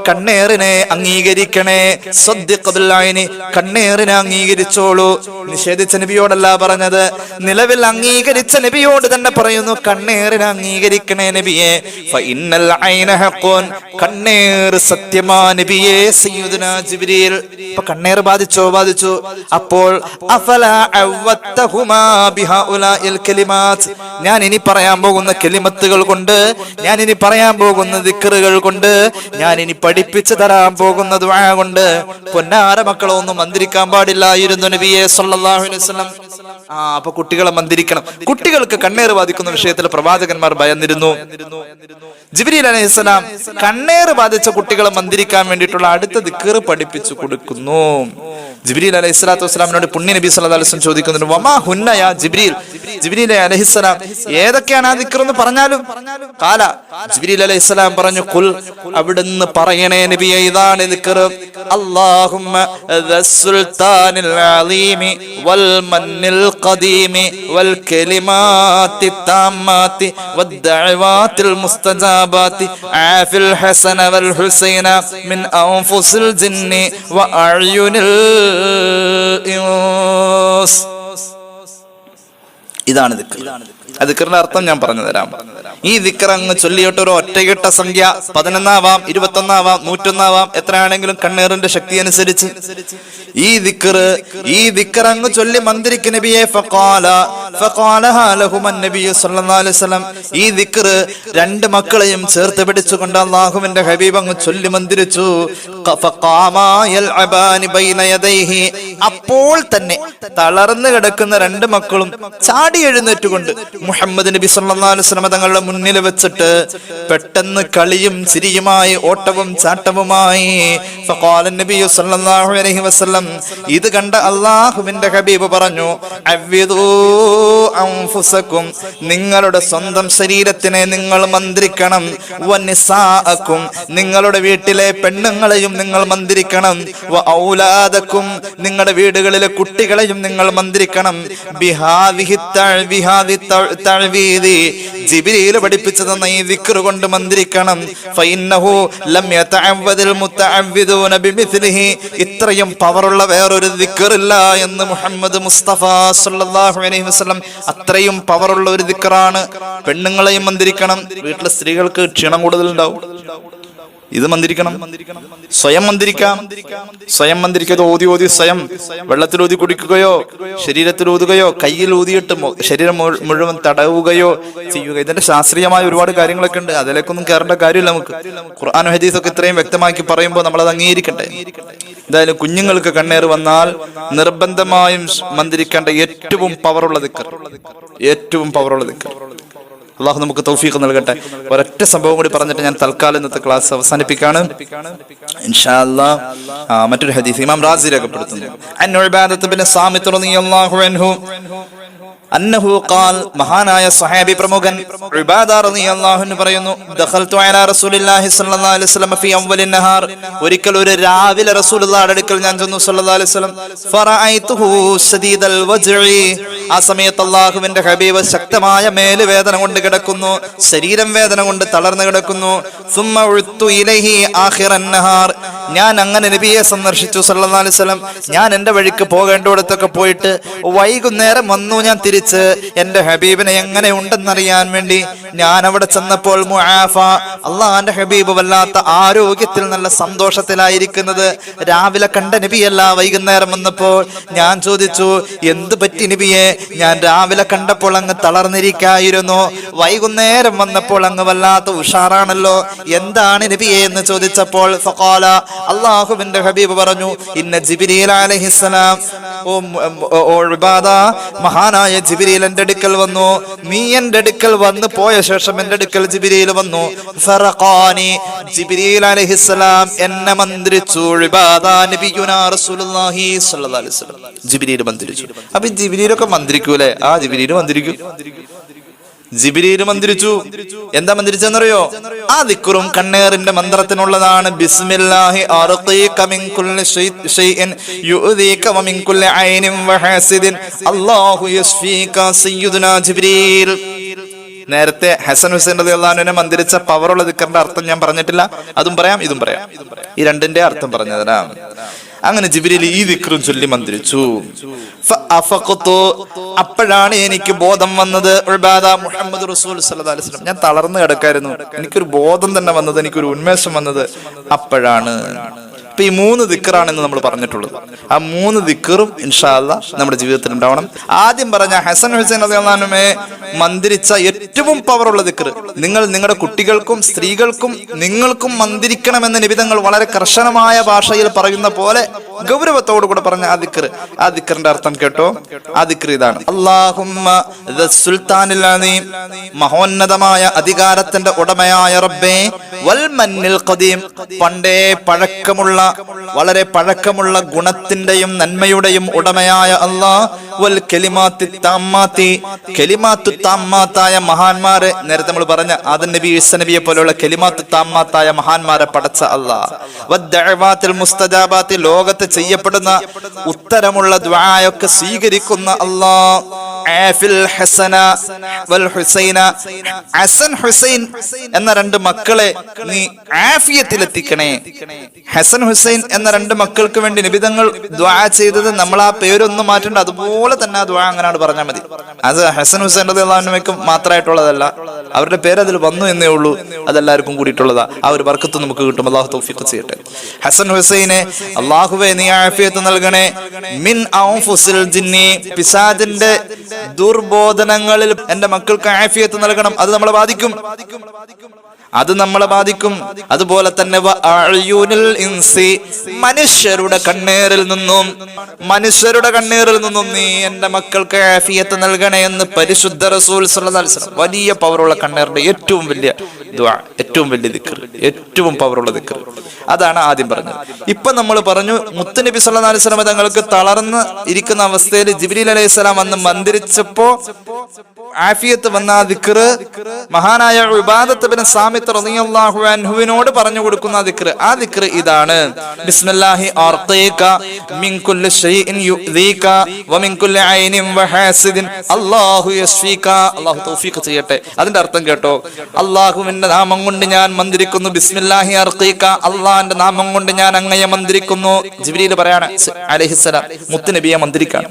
കണ്ണേറിനെ അംഗീകരിക്കണേ. സദ്ദിഖ് ബിൽ ഐനി, കണ്ണേറിനെ അംഗീകരിച്ചോളൂ. നിഷേധിച്ച നബിയോടല്ല പറഞ്ഞത്, നിലവിൽ അംഗീകരിച്ച നബിയോട് തന്നെ പറയുന്നു, കണ്ണേറിനെ അംഗീകരിക്കണേ നബിയെ. ഫഇന്നൽ ഐന ഹഖ്ഖുൻ, കണ്ണേറ് സത്യമാ നബിയേ. സയ്യിദുനാ ജിബ്രീൽ, അപ്പോൾ കണ്ണേറ് ബാധിച്ചു. അപ്പോൾ അഫലാ അവത്തഹുമാ ബിഹഉലാഇൽ കലിമാത്ത്, ഞാൻ ഇനി പറയാൻ പോകുന്ന കലിമത്തുകൾ കൊണ്ട്, ഞാൻ ഇനി പറയാൻ പോകുന്ന ദിക്റുകൾ കൊണ്ട്, ഞാൻ ഇനി പഠിപ്പിച്ചു തരാൻ പോകുന്ന ദുആ കൊണ്ട് പൊന്നാര മക്കളെ ഒന്നും മന്ത്രിക്കാൻ പാടില്ലായിരുന്നു നബിയെ സല്ലല്ലാഹു അലൈഹി വസല്ലം. അപ്പൊ കുട്ടികളെ മന്ത്രിക്കണം. കുട്ടികൾക്ക് കണ്ണേറ് ബാധിക്കുന്ന വിഷയത്തിൽ പ്രവാചകന്മാർ ഭയന്നിരുന്നു. ജിബ്രീൽ അലൈഹിസ്സലാം കണ്ണേറ് ബാധിച്ച കുട്ടികളെ മന്ത്രിക്കാൻ വേണ്ടിയിട്ടുള്ള അടുത്ത ദിക്ർ പഠിപ്പിച്ചു കൊടുക്കുന്നു. ജിബ്രീൽ അലൈഹിസ്സലാത്തു വസ്സലാമിനോട് പുണ്യ നബി സല്ലല്ലാഹു അലൈഹി വസല്ലം ചോദിക്കുന്നുണ്ട്, വമാ ഹുന്ന യാ ജിബ്രീൽ, ജിബ്രീൽ അലൈഹിസ്സലാം ഏതൊക്കെയാണ് ആ ദിക്ർ എന്ന് പറഞ്ഞാലും. ഖാല, ജിബ്രീൽ അലൈഹിസ്സലാം പറഞ്ഞു, ഖുൽ, അവിടുന്ന് പറയണേ നബിയെ, ഇതാണ് ദിക്ർ. അല്ലാഹുമ്മ ദസ്സുൽത്താനിൽ അലീമി വൽ മന്നിൽ ഖദീമി വൽ കലിമാത്തി താമ്മാത്തി വദ്ദഅവാത്തിൽ മുസ്തജാബാത്തി ആഫിൽ ഹസന വൽ ഹുസൈന മിൻ അൻഫുസിൽ ജിന്നി വഅഅ്യുനിൽ ഇൻസ്. ഇതാണ് ദിക്ർ. ആ ദിക്റിന്റെ അർത്ഥം ഞാൻ പറഞ്ഞു തരാം. ഈ ദിക്ർ അങ്ങ് ചൊല്ലിയിട്ട് ഒരു ഒറ്റയിട്ട സംഖ്യ 11 ആവാം, 21 ആവാം, 101 ആവാം, എത്രയാണെങ്കിലും കണ്ണേറിന്റെ ശക്തി അനുസരിച്ച് ഈ ദിക്ർ അങ്ങ് ചൊല്ലി മന്ത്രിക്ക് നബിയെ. ഫഖാലഹാ ലഹുമൻ നബിയ്യു സല്ലല്ലാഹു അലൈഹി വസല്ലം, ഈ ദിക്ർ രണ്ട് മക്കളെയും ചേർത്ത് പിടിച്ചുകൊണ്ട് അല്ലാഹുവിന്റെ ഹബീബ് അങ്ങ് ചൊല്ലി മന്ത്രിച്ചു. ഫഖാമാ യൽഅബാനി ബൈന യദൈഹി, അപ്പോൾ തന്നെ തളർന്നു കിടക്കുന്ന രണ്ട് മക്കളും ചാടി എഴുന്നേറ്റുകൊണ്ട് മുഹമ്മദ് നബി സല്ലല്ലാഹു അലൈഹി വസല്ലം തങ്ങളുടെ മുന്നിൽ വെച്ചിട്ട് പെട്ടെന്ന് കളിയും ചിരിയുമായി ഓട്ടവും ചാട്ടവുമായി ഫഖാല നബി സല്ലല്ലാഹു അലൈഹി വസല്ലം, ഇത് കണ്ട അല്ലാഹുവിന്റെ ഹബീബ് പറഞ്ഞു, അവ്വിദൂ അൻഫുസകും, നിങ്ങളുടെ സ്വന്തം ശരീരത്തിനെ നിങ്ങൾ മന്ത്രിക്കണം, വനിസാഅകും, നിങ്ങളുടെ വീട്ടിലെ പെണ്ണുങ്ങളെയും നിങ്ങൾ മന്ത്രിക്കണം, വഔലാദകും, നിങ്ങളുടെ വീടുകളിലെ കുട്ടികളെയും നിങ്ങൾ മന്ത്രിക്കണം, ബിഹാദിഹി തഅ്വീദി, ജിബ്രീൽ പഠിപ്പിച്ചു തന്ന ഈ ദിക്ർ കൊണ്ട് മന്ത്രിക്കണം, ഫഇന്നഹു ലം യതഅവ്വദിൽ മുതഅവ്വിദൂന ബിമിസ്ലിഹി, ഇത്രയും പവറുള്ള വേറൊരു ദിക്ർ ഇല്ല എന്ന് മുഹമ്മദ് മുസ്തഫ സല്ലല്ലാഹു അലൈഹി വസല്ലം. അത്രയും പവറുള്ള ഒരു ദിക്റാണ്. പെണ്ണുങ്ങളെയും മന്ത്രിക്കണം, വീട്ടിലെ സ്ത്രീകൾക്ക് ക്ഷീണം കൂടുതലുണ്ടാവും, ഇത് മന്ത്രിക്കണം. സ്വയം മന്ത്രിക്കാം, സ്വയം മന്ത്രിക്കത് ഓതി ഓതി സ്വയം വെള്ളത്തിൽ ഊതി കുടിക്കുകയോ ശരീരത്തിൽ ഊതുകയോ കയ്യിൽ ഊതിയിട്ട് ശരീരം മുഴുവൻ തടവുകയോ ചെയ്യുക. ഇതിന്റെ ശാസ്ത്രീയമായ ഒരുപാട് കാര്യങ്ങളൊക്കെ ഉണ്ട്, അതിലേക്കൊന്നും കയറേണ്ട കാര്യമില്ല. നമുക്ക് ഖുർആനും ഹദീസൊക്കെ ഇത്രയും വ്യക്തമാക്കി പറയുമ്പോൾ നമ്മളത് അംഗീകരിക്കട്ടെ. എന്തായാലും കുഞ്ഞുങ്ങൾക്ക് കണ്ണേറ് വന്നാൽ നിർബന്ധമായും മന്ത്രിക്കേണ്ട ഏറ്റവും പവറുള്ള ദിക്ർ, ഏറ്റവും പവറുള്ള ദിക്ർ. അള്ളാഹു നമുക്ക് തൗഫീഖ് നൽകട്ടെ. ഒരൊറ്റ സംഭവം കൂടി പറഞ്ഞിട്ട് ഞാൻ തൽക്കാലം ഇന്നത്തെ ക്ലാസ് അവസാനിപ്പിക്കാണ് ഇൻഷാ അല്ലാഹ്. മറ്റൊരു ഹദീസ് ഇമാം റാസി രേഖപ്പെടുത്തുന്നു, അൻ ഉബാദത്ത് ബിൻ സാമിത്ത് റളിയല്ലാഹു അൻഹു അന്നഹു ഖാൽ, മഹാനായ സ്വഹാബി പ്രമുഖൻ ഉബാദ റളിയല്ലാഹു അൻഹു പറയുന്നു, ദഖൽതു അലാ റസൂലില്ലാഹി സ്വല്ലല്ലാഹു അലൈഹി വസല്ലം ഫീ അവ്വലിൻ നഹാർ, ഒരിക്കൽ ഒരു രാവിലെ റസൂലുള്ളാഹിയുടെ അടുക്കൽ ഞാൻ ചെന്നു സ്വല്ലല്ലാഹു അലൈഹി വസല്ലം, ഫറഅയ്തുഹു ശദീദൽ വജ്ഇ, ആ സമയത്ത് അല്ലാഹുവിന്റെ ഹബീബ് ശക്തമായ മേലുവേദന കൊണ്ട് കിടക്കുന്നു, ശരീരം വേദന കൊണ്ട് തളർന്നു കിടക്കുന്നു. സുമ്മ ഉഅ്തു ഇലൈഹി ആഖിറൻ നഹാർ, ഞാൻ അങ്ങനെ നബിയെ സന്ദർശിച്ചു സല്ലല്ലാഹു അലൈഹി വസല്ലം. ഞാൻ എന്റെ വഴിക്ക് പോകേണ്ടിടത്തൊക്കെ പോയിട്ട് വൈകുന്നേരം വന്നു ഞാൻ തിരിച്ച് എന്റെ ഹബീബിനെ എങ്ങനെ ഉണ്ടെന്നറിയാൻ വേണ്ടി. ഞാൻ അവിടെ ചെന്നപ്പോൾ മുആഫ, അള്ളാഹുവിന്റെ ഹബീബ് വല്ലാത്ത ആരോഗ്യത്തിൽ നല്ല സന്തോഷത്തിലായിരിക്കുന്നത്. രാവിലെ കണ്ട നബിയല്ല, വൈകുന്നേരം വന്നപ്പോൾ ഞാൻ ചോദിച്ചു, എന്ത് പറ്റി നബിയെ? ഞാൻ രാവിലെ കണ്ടപ്പോൾ അങ്ങ് തളർന്നിരിക്കായിരുന്നു, വൈകുന്നേരം വന്നപ്പോൾ അങ്ങ് വല്ലാത്ത ഉഷാറാണല്ലോ, എന്താണ് നബിയെ എന്ന് ചോദിച്ചപ്പോൾ ഫഖാല, അല്ലാഹുവിന്റെ ഹബീബ് പറഞ്ഞു, ഇന്ന ജിബ്രീൽ അലൈഹിസ്സലാം, ഓ ഉബാദ, മഹാനായ ജിബ്രീൽ എന്റെ അടുക്കൽ വന്നു. നീ എന്റെ അടുക്കൽ വന്ന് പോയ ശേഷം എന്റെ അടുക്കൽ ജിബ്രീൽ വന്നു. ഫറഖാനി, ജിബ്രീൽ അലൈഹിസ്സലാം എന്നെ മന്ത്രിച്ചു. ഉബാദ നബിയുനാ റസൂലുള്ളാഹി സ്വല്ലല്ലാഹു അലൈഹി വസല്ലം, ജിബ്രീൽ മന്ത്രിച്ചു. അപ്പൊ ജിബ്രീലൊക്കെ മന്ത്രിക്കൂലേ? ആ ജിബ്രീൽ മന്ത്രിക്കും. ജിബ്രീൽ മന്ത്രിച്ചു. എന്താ മന്ത്രിച്ചെന്നറിയോ? ആ ദിക്റും കണ്ണേറിന്റെ മന്ത്രത്തിനുള്ളതാണ്. ബിസ്മില്ലാഹി അർഖീക മിൻ കുല്ലി ഷൈഇൻ യുഅദീക വമിൻ കുല്ലി ഐനിൻ വഹാസിദിൻ അല്ലാഹു യശ്ഫീക സയ്യിദുനാ ജിബ്രീൽ. നേരത്തെ ഹസൻ ഹുസൈൻ റളിയല്ലാഹു അൻഹുവിനെ മന്ത്രിച്ച പവറുള്ള ദിക്റിന്റെ അർത്ഥം ഞാൻ പറഞ്ഞിട്ടില്ല, അതും പറയാം ഇതും പറയാം. ഈ രണ്ടിന്റെ അർത്ഥം പറഞ്ഞതാ. അങ്ങനെ ജിബ്രീൽ ഈ ദിക്റും ചൊല്ലി മന്ത്രിച്ചു. അപ്പോഴാണ് എനിക്ക് ബോധം വന്നത്. ഉബാദ, മുഹമ്മദ് റസൂൽ സല്ലല്ലാഹു അലൈഹി വസല്ലം, ഞാൻ തളർന്നു കിടക്കായിരുന്നു, എനിക്കൊരു ബോധം തന്നെ വന്നത്, എനിക്കൊരു ഉന്മേഷം വന്നത് അപ്പോഴാണ്. ഇപ്പൊ ഈ 3 ദിക്റാണെന്ന് നമ്മൾ പറഞ്ഞിട്ടുള്ളത്. ആ 3 ദിക്റും ഇൻഷാ അല്ലാഹ് നമ്മുടെ ജീവിതത്തിൽ ഉണ്ടാവണം. ആദ്യം പറഞ്ഞ ഹസൻ ഹുസൈൻ റളിയല്ലാഹു അൻഹുമെ മന്ത്രിച്ച ഏറ്റവും പവറുള്ള ദിക്ർ നിങ്ങൾ നിങ്ങളുടെ കുട്ടികൾക്കും സ്ത്രീകൾക്കും നിങ്ങൾക്കും മന്ത്രിക്കണമെന്ന നിബിധങ്ങൾ വളരെ കർശനമായ ഭാഷയിൽ പറയുന്ന പോലെ ഗൗരവത്തോടു കൂടെ പറഞ്ഞ ആ ദിക്റിന്റെ അർത്ഥം കേട്ടോ. ആ ദിക്ർ ഇതാണ്: അല്ലാഹുമ്മ സുൽത്താനിൽ അലീം, മഹോന്നതമായ അധികാരത്തിന്റെ ഉടമയായ റബ്ബേ, വൽ മന്നിൽ ഖദീം, പണ്ടേ പഴക്കമുള്ള വളരെ പഴക്കമുള്ള ഗുണത്തിന്റെയും നന്മയുടെയും ഉടമയായ അല്ലാഹ്, വൽ കലിമാത്തി താമ്മാത്തി, കലിമാത്തു താമ്മാത്തായ മഹാന്മാരെ, നേരത്തെ നമ്മൾ പറഞ്ഞ ആദം നബി ഈസ നബിയെ പോലെയുള്ള കലിമാത്തു താമ്മാത്തായ മഹാന്മാരെ പടച്ച അല്ലാഹ്, വദ്ദഅവാത്തിൽ മുസ്തജാബാത്തി, ലോകത്ത് ചെയ്യപ്പെടുന്ന ഉത്തരമുള്ള ദുആയൊക്കെ സ്വീകരിക്കുന്ന അല്ലാഹ്, ആഫിൽ ഹസന വൽ ഹുസൈന, ഹസൻ ഹുസൈൻ എന്ന 2 മക്കളെ നീ ആഫിയത്തിലെത്തിക്കണേ. ഹസൻ ഹുസൈൻ എന്ന 2 മക്കൾക്ക് വേണ്ടി നിബിധങ്ങൾ ദുആ ചെയ്തത് നമ്മൾ ആ പേരൊന്നും മാറ്റേണ്ട, അതുപോലെ തന്നെ ആ ദുആ അങ്ങനെയാണ് പറഞ്ഞാൽ മതി. അത് ഹസൻ ഹുസൈൻ റളിയല്ലാഹു അൻഹുവിനും മാത്രമായിട്ടുള്ളതല്ല, അവരുടെ പേര് അതിൽ വന്നു എന്നേ ഉള്ളൂ, അതെല്ലാവർക്കും കൂടിയിട്ടുള്ളതാ. ആ ഒരു ബർക്കത്ത് നമുക്ക് കിട്ടും. അല്ലാഹു തൗഫീഖ് ചെയ്യട്ടെ. ഹസൻ ഹുസൈനെ അല്ലാഹുവേ നീ ആഫിയത്ത് നൽകണേ. മിൻ ഔഫുസിൽ ജിന്നി, പിശാചിന്റെ ദുർബോധനങ്ങളിൽ എന്റെ മക്കൾക്ക് ആഫിയത്ത് നൽകണം, അത് നമ്മളെ ബാധിക്കും. അത് നമ്മളെ ബാധിക്കും. അതുപോലെ തന്നെ മനുഷ്യരുടെ കണ്ണേറിൽ നിന്നും നീ എന്റെ മക്കൾക്ക് ആഫിയത്ത് നൽകണേ എന്ന് പരിശുദ്ധ റസൂൽ സ്വല്ലല്ലാഹു അലൈഹി വസല്ലം. വലിയ പവറുള്ള കണ്ണേറിന്റെ ഏറ്റവും വലിയ ദുആ, ഏറ്റവും വലിയ ദിക്ർ, ഏറ്റവും പവറുള്ള ദിക്ർ, അതാണ് ആദ്യം പറഞ്ഞത്. ഇപ്പൊ നമ്മൾ പറഞ്ഞു മുത്തുനബി സല്ലല്ലാഹു അലൈഹി വസല്ലം തങ്ങൾക്ക് തളർന്ന് ഇരിക്കുന്ന അവസ്ഥയിൽ ജിബ്രീൽ അലൈഹിസ്സലാം വന്ന് മന്ത്രിച്ചപ്പോ ആഫിയത്ത് വന്ന ആ ദിക്ർ മഹാനായ ഉബാദത്ത് ബിൻ സാമിത്ത് റളിയല്ലാഹു അൻഹുവിനോട് പറഞ്ഞു കൊടുക്കുന്ന ദിക്ർ. ആ ദിക്ർ ഇതാണ്: ബിസ്മില്ലാഹി അർഖീക മിൻ കുല്ലി ഷൈഇൻ യുദീക വമിൻ കുല്ലി ഐനിൻ വഹാസിദിൻ അല്ലാഹു യശ്ഫീക. അല്ലാഹു തൗഫീഖ് ചെയ്യട്ടെ. അതിന്റെ അർത്ഥം കേട്ടോ. അല്ലാഹുവിന്റെ നാമം കൊണ്ട് ഞാൻ മന്ത്രിക്കുന്നു. ബിസ്മില്ലാഹി അർഖീക, അല്ലാഹുവിന്റെ നാമം കൊണ്ട് ഞാൻ അങ്ങയെ മന്ത്രിക്കുന്നു. ജിബ്രീൽ പറയാണ് അലൈഹിസ്സലാം മുത്തുനബിയെ മന്ത്രിക്കാണ്.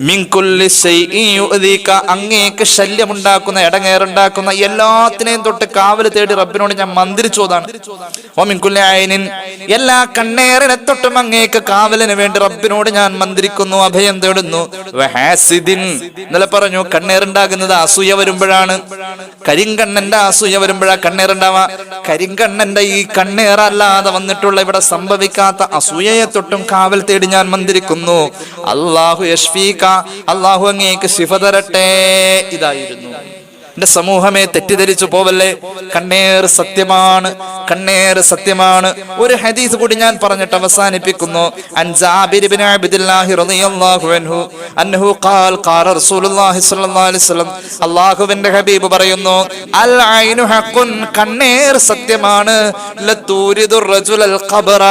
മിൻ കുല്ലി ഷൈഇൻ യുദീക, അങ്ങേക്ക് ശല്യമുണ്ടാക്കുന്ന, ഇടങ്ങേറുണ്ടാക്കുന്ന എല്ലാത്തിനെയും തൊട്ട് കാവൽ തേടി റബ്ബിനോട് ഞാൻ മന്ത്രിച്ചോതാണ്. വമിൻ കുല്ലി ഐനിൻ, എല്ലാ കണ്ണേറിനെ തൊട്ടും അങ്ങേക്ക് കാവലിന് വേണ്ടി റബ്ബിനോട് ഞാൻ മന്ത്രിക്കുന്നു, അഭയം തേടുന്നു. വഹാസിദിൻ, ഇന്നലെ പറഞ്ഞു കണ്ണേറുണ്ടാകുന്നത് അസൂയ വരുമ്പോഴാണ്. കരിങ്കണ്ണന്റെ അസൂയ വരുമ്പോഴാ കണ്ണേറുണ്ടാവാ. കരിങ്കണ്ണന്റെ ഈ കണ്ണേറല്ലാതെ വന്നിട്ടുള്ള ഇവിടെ സംഭവിക്കാത്ത അസൂയയെ തൊട്ടും കാവൽ തേടി ഞാൻ മന്ത്രിക്കുന്നു. അല്ലാഹു യശ്ഫീക, അല്ലാഹു അങ്ങേക്ക് ശിഫ തരട്ടെ. ഇതായിരുന്നു. എന്റെ സമൂഹമേ തെറ്റിദ്ധരിച്ചു പോവല്ലേ. കണ്ണേർ സത്യമാണ്, കണ്ണേർ സത്യമാണ്. ഒരു ഹദീസ് കൂടി ഞാൻ പറഞ്ഞിട്ട് അവസാനിപ്പിക്കുന്നു. അൻ ജാബിർ ഇബ്നു അബ്ദുല്ലാഹി റളിയല്ലാഹു അൻഹു അന്നഹു ഖാൽ ഖാല റസൂലുള്ളാഹി സ്വല്ലല്ലാഹു അലൈഹി വസല്ലം, അല്ലാഹുവിന്റെ ഹബീബ് പറയുന്നു, അൽ ഐനു ഹഖുൻ, കണ്ണേർ സത്യമാണ്. ലതൂരിദുർ റജുലൽ ഖബറ,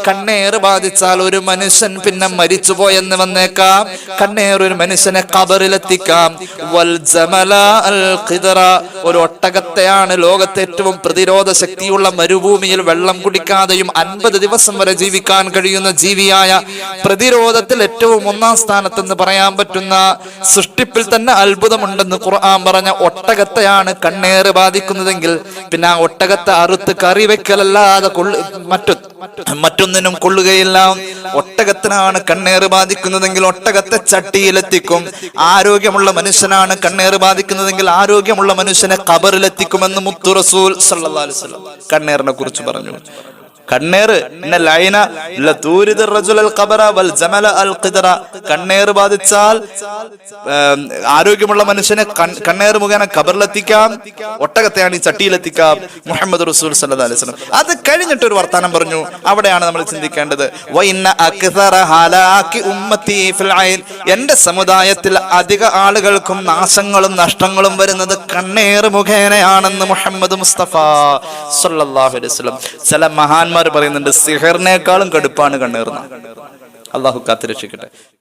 കണ്ണേർ ബാധിച്ചാൽ ഒരു മനുഷ്യൻ പിന്നെ മരിച്ചുപോയെന്ന് വന്നേക്കാം. കണ്ണേർ ഒരു മനുഷ്യനെ ഖബറിലെത്തിക്കാം. വൽ ജമല അൽ ഖിദറ, ഒരു ഒട്ടകത്തെയാണ് ലോകത്തെ ഏറ്റവും പ്രതിരോധ ശക്തിയുള്ള മരുഭൂമിയിൽ വെള്ളം കുടിക്കാതെയും 50 ദിവസം വരെ ജീവിക്കാൻ കഴിയുന്ന ജീവിയായ, പ്രതിരോധത്തിൽ ഏറ്റവും ഒന്നാം സ്ഥാനത്തെന്ന് പറയാൻ പറ്റുന്ന, സൃഷ്ടിപ്പിൽ തന്നെ അത്ഭുതമുണ്ടെന്ന് ഖുർആൻ പറഞ്ഞ ഒട്ടകത്തെയാണ് കണ്ണേറ് ബാധിക്കുന്നതെങ്കിൽ പിന്നെ ആ ഒട്ടകത്തെ അറുത്ത് കറി വെക്കലല്ലാതെ മറ്റൊന്നിനും കൊള്ളുകയില്ല. ഒട്ടകത്തിനാണ് കണ്ണേറ് ബാധിക്കുന്നതെങ്കിൽ ഒട്ടകത്തെ ചട്ടിയിലെത്തിക്കും. ആരോഗ്യമുള്ള മനുഷ്യനാണ് കണ്ണേറ് ബാധിക്കുന്നതെങ്കിൽ ആരോഗ്യമുള്ള മനുഷ്യനെ ഖബറിലെത്തിക്കുമെന്ന് മുത്തു റസൂൽ സല്ലല്ലാഹു അലൈഹി വസല്ലം കണ്ണേറിനെ കുറിച്ച് പറഞ്ഞു. കണ്ണേർ കണ്ണേർ ബാധിച്ചാൽ ആരോഗ്യമുള്ള മനുഷ്യനെ കണ്ണേർ മുഖേന ഖബറിലെത്തിക്കാം, ഒട്ടകത്തെയാണ് ഈ ചട്ടിയിലെത്തിക്കാം. മുഹമ്മദ് റസൂൽ സല്ലല്ലാഹു അലൈഹി വസല്ലം അത് കഴിഞ്ഞിട്ട് ഒരു വർത്താനം പറഞ്ഞു. അവിടെയാണ് നമ്മൾ ചിന്തിക്കേണ്ടത്. എന്റെ സമുദായത്തിൽ അധിക ആളുകൾക്കും നാശങ്ങളും നഷ്ടങ്ങളും വരുന്നത് കണ്ണേർ മുഖേനയാണെന്ന് മുഹമ്മദ് മുസ്തഫ സല്ലല്ലാഹു അലൈഹി വസല്ലം. ചില മഹാന്മാർ പറയുന്നുണ്ട് സിഹറിനേക്കാളും കടുപ്പാണ് കണ്ണേറുന്ന. അള്ളാഹു കാത്ത് രക്ഷിക്കട്ടെ.